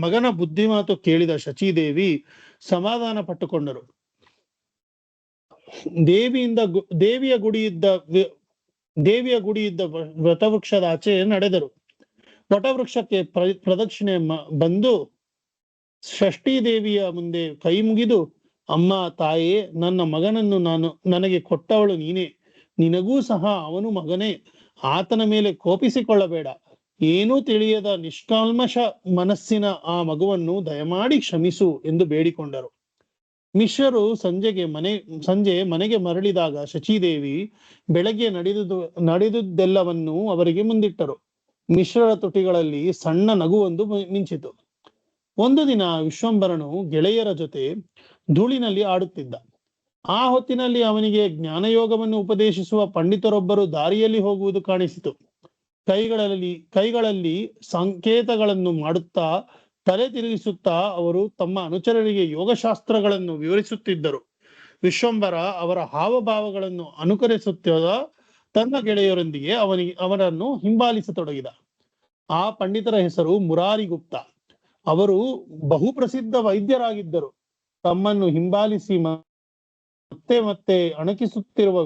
ಮಗನ ಬುದ್ಧಿಮಾತು ಕೇಳಿದ ಶಚೀದೇವಿ ಸಮಾಧಾನ ಪಟ್ಟುಕೊಂಡರು. ದೇವಿಯ ಗುಡಿಯಿದ್ದ ವಟವೃಕ್ಷದ ಆಚೆ ನಡೆದರು. ವಟವೃಕ್ಷಕ್ಕೆ ಪ್ರದಕ್ಷಿಣೆ ಬಂದು ಷಷ್ಠೀ ದೇವಿಯ ಮುಂದೆ ಕೈ ಮುಗಿದು, ಅಮ್ಮ, ತಾಯೇ, ನನ್ನ ಮಗನನ್ನು ನನಗೆ ಕೊಟ್ಟವಳು ನೀನೇ. ನಿನಗೂ ಸಹ ಅವನು ಮಗನೇ. ಆತನ ಮೇಲೆ ಕೋಪಿಸಿಕೊಳ್ಳಬೇಡ. ಏನೂ ತಿಳಿಯದ ನಿಷ್ಕಲ್ಮಶ ಮನಸ್ಸಿನ ಆ ಮಗುವನ್ನು ದಯಮಾಡಿ ಕ್ಷಮಿಸು ಎಂದು ಬೇಡಿಕೊಂಡರು. ಮಿಶ್ರರು ಸಂಜೆ ಮನೆಗೆ ಮರಳಿದಾಗ ಶಚೀದೇವಿ ಬೆಳಗ್ಗೆ ನಡೆದುದೆಲ್ಲವನ್ನೂ ಅವರಿಗೆ ಮುಂದಿಟ್ಟರು. ಮಿಶ್ರರ ತುಟಿಗಳಲ್ಲಿ ಸಣ್ಣ ನಗುವೊಂದು ಮಿಂಚಿತು. ಒಂದು ದಿನ ವಿಶ್ವಂಬರನು ಗೆಳೆಯರ ಜೊತೆ ಧೂಳಿನಲ್ಲಿ ಆಡುತ್ತಿದ್ದ. ಆ ಹೊತ್ತಿನಲ್ಲಿ ಅವನಿಗೆ ಜ್ಞಾನಯೋಗವನ್ನು ಉಪದೇಶಿಸುವ ಪಂಡಿತರೊಬ್ಬರು ದಾರಿಯಲ್ಲಿ ಹೋಗುವುದು ಕಾಣಿಸಿತು. ಕೈಗಳಲ್ಲಿ ಸಂಕೇತಗಳನ್ನು ಮಾಡುತ್ತಾ ತಲೆ ತಿರುಗಿಸುತ್ತಾ ಅವರು ತಮ್ಮ ಅನುಚರರಿಗೆ ಯೋಗಶಾಸ್ತ್ರಗಳನ್ನು ವಿವರಿಸುತ್ತಿದ್ದರು. ವಿಶ್ವಂಬರ ಅವರ ಹಾವಭಾವಗಳನ್ನು ಅನುಕರಿಸುತ್ತಿದ್ದ ತನ್ನ ಗೆಳೆಯರೊಂದಿಗೆ ಅವರನ್ನು ಹಿಂಬಾಲಿಸತೊಡಗಿದ. ಆ ಪಂಡಿತರ ಹೆಸರು ಮುರಾರಿ ಗುಪ್ತ. ಅವರು ಬಹುಪ್ರಸಿದ್ಧ ವೈದ್ಯರಾಗಿದ್ದರು. ತಮ್ಮನ್ನು ಹಿಂಬಾಲಿಸಿ ಮತ್ತೆ ಅಣಕಿಸುತ್ತಿರುವ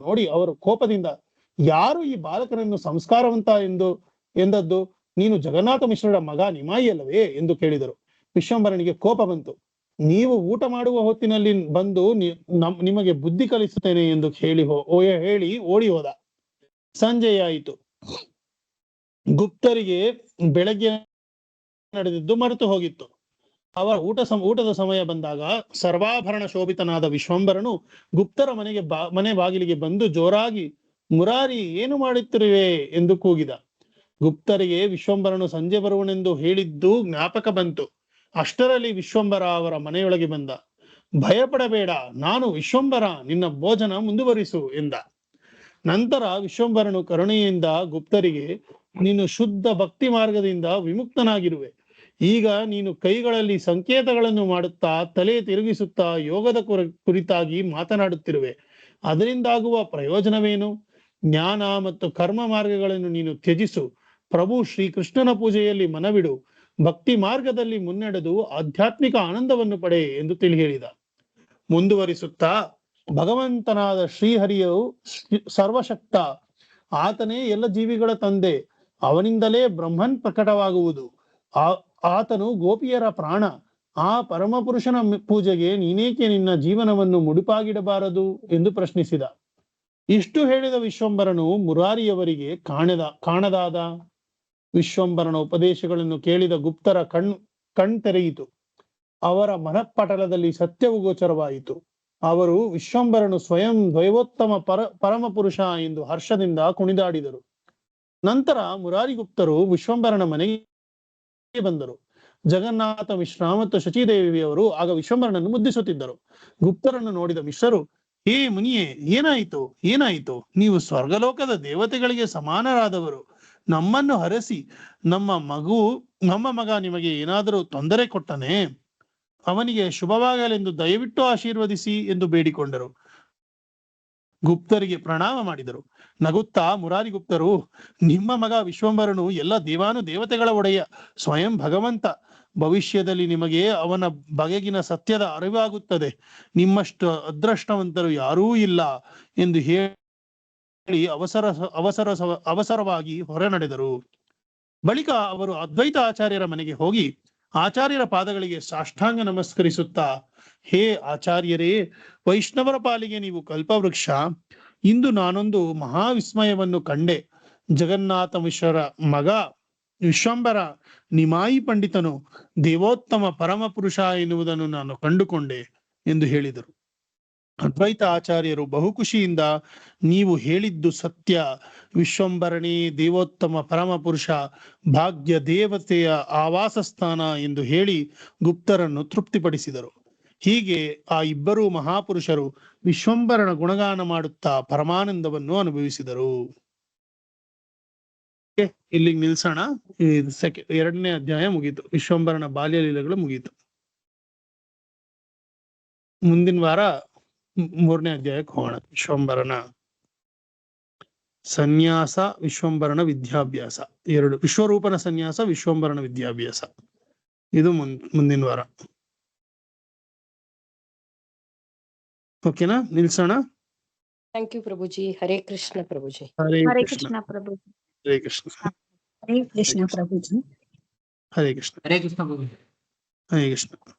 ನೋಡಿ ಅವರು ಕೋಪದಿಂದ, ಯಾರು ಈ ಬಾಲಕನನ್ನು ಸಂಸ್ಕಾರವಂತ ಎಂದದ್ದು? ನೀನು ಜಗನ್ನಾಥ ಮಿಶ್ರರ ಮಗ ನಿಮಾಯಿ ಅಲ್ಲವೇ ಎಂದು ಕೇಳಿದರು. ವಿಶ್ವಂಬರನಿಗೆ ಕೋಪ ಬಂತು. ನೀವು ಊಟ ಮಾಡುವ ಹೊತ್ತಿನಲ್ಲಿ ಬಂದು ನಿಮಗೆ ಬುದ್ಧಿ ಕಲಿಸುತ್ತೇನೆ ಎಂದು ಹೇಳಿ ಓಡಿ ಹೋದ. ಸಂಜೆಯಾಯಿತು. ಗುಪ್ತರಿಗೆ ಬೆಳಗ್ಗೆ ನಡೆದಿದ್ದು ಮರೆತು ಹೋಗಿತ್ತು. ಅವರ ಊಟದ ಸಮಯ ಬಂದಾಗ ಸರ್ವಾಭರಣ ಶೋಭಿತನಾದ ವಿಶ್ವಂಬರನು ಗುಪ್ತರ ಮನೆ ಬಾಗಿಲಿಗೆ ಬಂದು ಜೋರಾಗಿ, ಮುರಾರಿ, ಏನು ಮಾಡುತ್ತಿರುವೆ ಎಂದು ಕೂಗಿದ. ಗುಪ್ತರಿಗೆ ವಿಶ್ವಂಬರನು ಸಂಜೆ ಬರುವನೆಂದು ಹೇಳಿದ್ದು ಜ್ಞಾಪಕ ಬಂತು. ಅಷ್ಟರಲ್ಲಿ ವಿಶ್ವಂಬರ ಅವರ ಮನೆಯೊಳಗೆ ಬಂದ. ಭಯಪಡಬೇಡ, ನಾನು ವಿಶ್ವಂಬರ, ನಿನ್ನ ಭೋಜನ ಮುಂದುವರಿಸು ಎಂದ. ನಂತರ ವಿಶ್ವಂಬರನು ಕರುಣೆಯಿಂದ ಗುಪ್ತರಿಗೆ, ನೀನು ಶುದ್ಧ ಭಕ್ತಿ ಮಾರ್ಗದಿಂದ ವಿಮುಕ್ತನಾಗಿರುವೆ. ಈಗ ನೀನು ಕೈಗಳಲ್ಲಿ ಸಂಕೇತಗಳನ್ನು ಮಾಡುತ್ತಾ ತಲೆ ತಿರುಗಿಸುತ್ತಾ ಯೋಗದ ಕುರಿತಾಗಿ ಮಾತನಾಡುತ್ತಿರುವೆ. ಅದರಿಂದಾಗುವ ಪ್ರಯೋಜನವೇನು? ಜ್ಞಾನ ಮತ್ತು ಕರ್ಮ ಮಾರ್ಗಗಳನ್ನು ನೀನು ತ್ಯಜಿಸು. ಪ್ರಭು ಶ್ರೀಕೃಷ್ಣನ ಪೂಜೆಯಲ್ಲಿ ಮನವಿಡು. ಭಕ್ತಿ ಮಾರ್ಗದಲ್ಲಿ ಮುನ್ನಡೆದು ಆಧ್ಯಾತ್ಮಿಕ ಆನಂದವನ್ನು ಪಡೆ ಎಂದು ಹೇಳಿದ. ಮುಂದುವರಿಸುತ್ತಾ, ಭಗವಂತನಾದ ಶ್ರೀಹರಿಯು ಸರ್ವಶಕ್ತ. ಆತನೇ ಎಲ್ಲ ಜೀವಿಗಳ ತಂದೆ. ಅವನಿಂದಲೇ ಬ್ರಹ್ಮನ್ ಪ್ರಕಟವಾಗುವುದು. ಆತನು ಗೋಪಿಯರ ಪ್ರಾಣ. ಆ ಪರಮಪುರುಷನ ಪೂಜೆಗೆ ನೀನೇಕೆ ನಿನ್ನ ಜೀವನವನ್ನು ಮುಡುಪಾಗಿಡಬಾರದು ಎಂದು ಪ್ರಶ್ನಿಸಿದ. ಇಷ್ಟು ಹೇಳಿದ ವಿಶ್ವಂಬರನು ಮುರಾರಿಯವರಿಗೆ ಕಾಣದಾದ. ವಿಶ್ವಂಬರನ ಉಪದೇಶಗಳನ್ನು ಕೇಳಿದ ಗುಪ್ತರ ಕಣ್ತೆರೆಯಿತು. ಅವರ ಮನಃಪಟಲದಲ್ಲಿ ಸತ್ಯವು ಗೋಚರವಾಯಿತು. ಅವರು ವಿಶ್ವಂಬರನು ಸ್ವಯಂ ದೈವೋತ್ತಮ ಪರಮಪುರುಷ ಎಂದು ಹರ್ಷದಿಂದ ಕುಣಿದಾಡಿದರು. ನಂತರ ಮುರಾರಿಗುಪ್ತರು ವಿಶ್ವಂಬರನ ಮನೆಗೆ ಬಂದರು. ಜಗನ್ನಾಥ ಮಿಶ್ರ ಮತ್ತು ಶಚಿದೇವಿಯವರು ಆಗ ವಿಶ್ವಂಬರನನ್ನು ಮುದ್ದಿಸುತ್ತಿದ್ದರು. ಗುಪ್ತರನ್ನು ನೋಡಿದ ಮಿಶ್ರರು, ಹೇ ಮುನಿಯೇ, ಏನಾಯಿತು? ನೀವು ಸ್ವರ್ಗಲೋಕದ ದೇವತೆಗಳಿಗೆ ಸಮಾನರಾದವರು. ನಮ್ಮನ್ನು ಹರಸಿ ನಮ್ಮ ಮಗ ನಿಮಗೆ ಏನಾದರೂ ತೊಂದರೆ ಕೊಟ್ಟನೆ? ಅವನಿಗೆ ಶುಭವಾಗಲೆಂದು ದಯವಿಟ್ಟು ಆಶೀರ್ವದಿಸಿ ಎಂದು ಬೇಡಿಕೊಂಡರು. ಗುಪ್ತರಿಗೆ ಪ್ರಣಾಮ ಮಾಡಿದರು. ನಗುತ್ತಾ ಮುರಾರಿಗುಪ್ತರು, ನಿಮ್ಮ ಮಗ ವಿಶ್ವಂಬರನು ಎಲ್ಲ ದೇವತೆಗಳ ಒಡೆಯ, ಸ್ವಯಂ ಭಗವಂತ. ಭವಿಷ್ಯದಲ್ಲಿ ನಿಮಗೆ ಅವನ ಬಗೆಗಿನ ಸತ್ಯದ ಅರಿವಾಗುತ್ತದೆ. ನಿಮ್ಮಷ್ಟು ಅದೃಷ್ಟವಂತರು ಯಾರೂ ಇಲ್ಲ ಎಂದು ಹೇಳಿ ಅವಸರವಾಗಿ ಹೊರ ನಡೆದರು. ಬಳಿಕ ಅವರು ಅದ್ವೈತ ಆಚಾರ್ಯರ ಮನೆಗೆ ಹೋಗಿ ಆಚಾರ್ಯರ ಪಾದಗಳಿಗೆ ಸಾಷ್ಟಾಂಗ ನಮಸ್ಕರಿಸುತ್ತಾ, ಹೇ ಆಚಾರ್ಯರೇ, ವೈಷ್ಣವರ ಪಾಲಿಗೆ ನೀವು ಕಲ್ಪವೃಕ್ಷ. ಇಂದು ನಾನೊಂದು ಮಹಾವಿಸ್ಮಯವನ್ನು ಕಂಡೆ. ಜಗನ್ನಾಥ ಮಿಶ್ರರ ಮಗ ವಿಶ್ವಂಬರ ನಿಮಾಯಿ ಪಂಡಿತನು ದೇವೋತ್ತಮ ಪರಮಪುರುಷ ಎನ್ನುವುದನ್ನು ನಾನು ಕಂಡುಕೊಂಡೆ ಎಂದು ಹೇಳಿದರು. ಅದ್ವೈತ ಆಚಾರ್ಯರು ಬಹುಖುಷಿಯಿಂದ, ನೀವು ಹೇಳಿದ್ದು ಸತ್ಯ. ವಿಶ್ವಂಬರನೇ ದೇವೋತ್ತಮ ಪರಮಪುರುಷ, ಭಾಗ್ಯ ದೇವತೆಯ ಆವಾಸ ಸ್ಥಾನ ಎಂದು ಹೇಳಿ ಗುಪ್ತರನ್ನು ತೃಪ್ತಿಪಡಿಸಿದರು. ಹೀಗೆ ಆ ಇಬ್ಬರೂ ಮಹಾಪುರುಷರು ವಿಶ್ವಂಬರನ ಗುಣಗಾನ ಮಾಡುತ್ತಾ ಪರಮಾನಂದವನ್ನು ಅನುಭವಿಸಿದರು. ಇಲ್ಲಿಗೆ ನಿಲ್ಸೋಣ. ಎರಡನೇ ಅಧ್ಯಾಯ ಮುಗೀತು. ವಿಶ್ವಂಬರನ ಬಾಲ್ಯ ಲೀಲೆಗಳು ಮುಗೀತು. ಮುಂದಿನ ವಾರ ಮೂರನೇ ಅಧ್ಯಾಯಕ್ಕೆ ಹೋಗೋಣ. ವಿಶ್ವಂಬರನ ಸನ್ಯಾಸ, ವಿಶ್ವಂಬರನ ವಿದ್ಯಾಭ್ಯಾಸ, ಎರಡು. ವಿಶ್ವರೂಪನ ಸನ್ಯಾಸ, ವಿಶ್ವಂಬರನ ವಿದ್ಯಾಭ್ಯಾಸ. ಇದು ಮುಂದಿನ ವಾರ. ಓಕೆನಾ? ನಿಲ್ಸೋಣ. ಥ್ಯಾಂಕ್ ಯು ಪ್ರಭುಜಿ. ಹರೇ ಕೃಷ್ಣ ಪ್ರಭುಜಿ. ಹರೇ ಹರೇ ಕೃಷ್ಣ. ಕೃಷ್ಣ ಪ್ರಭುಜಿ. ಹರೇ ಕೃಷ್ಣ. ಹರೇ ಕೃಷ್ಣ ಪ್ರಭುಜಿ. ಹರೇ ಕೃಷ್ಣ. ಹರೇ ಕೃಷ್ಣ ಪ್ರಭು. ಹರೇ ಕೃಷ್ಣ.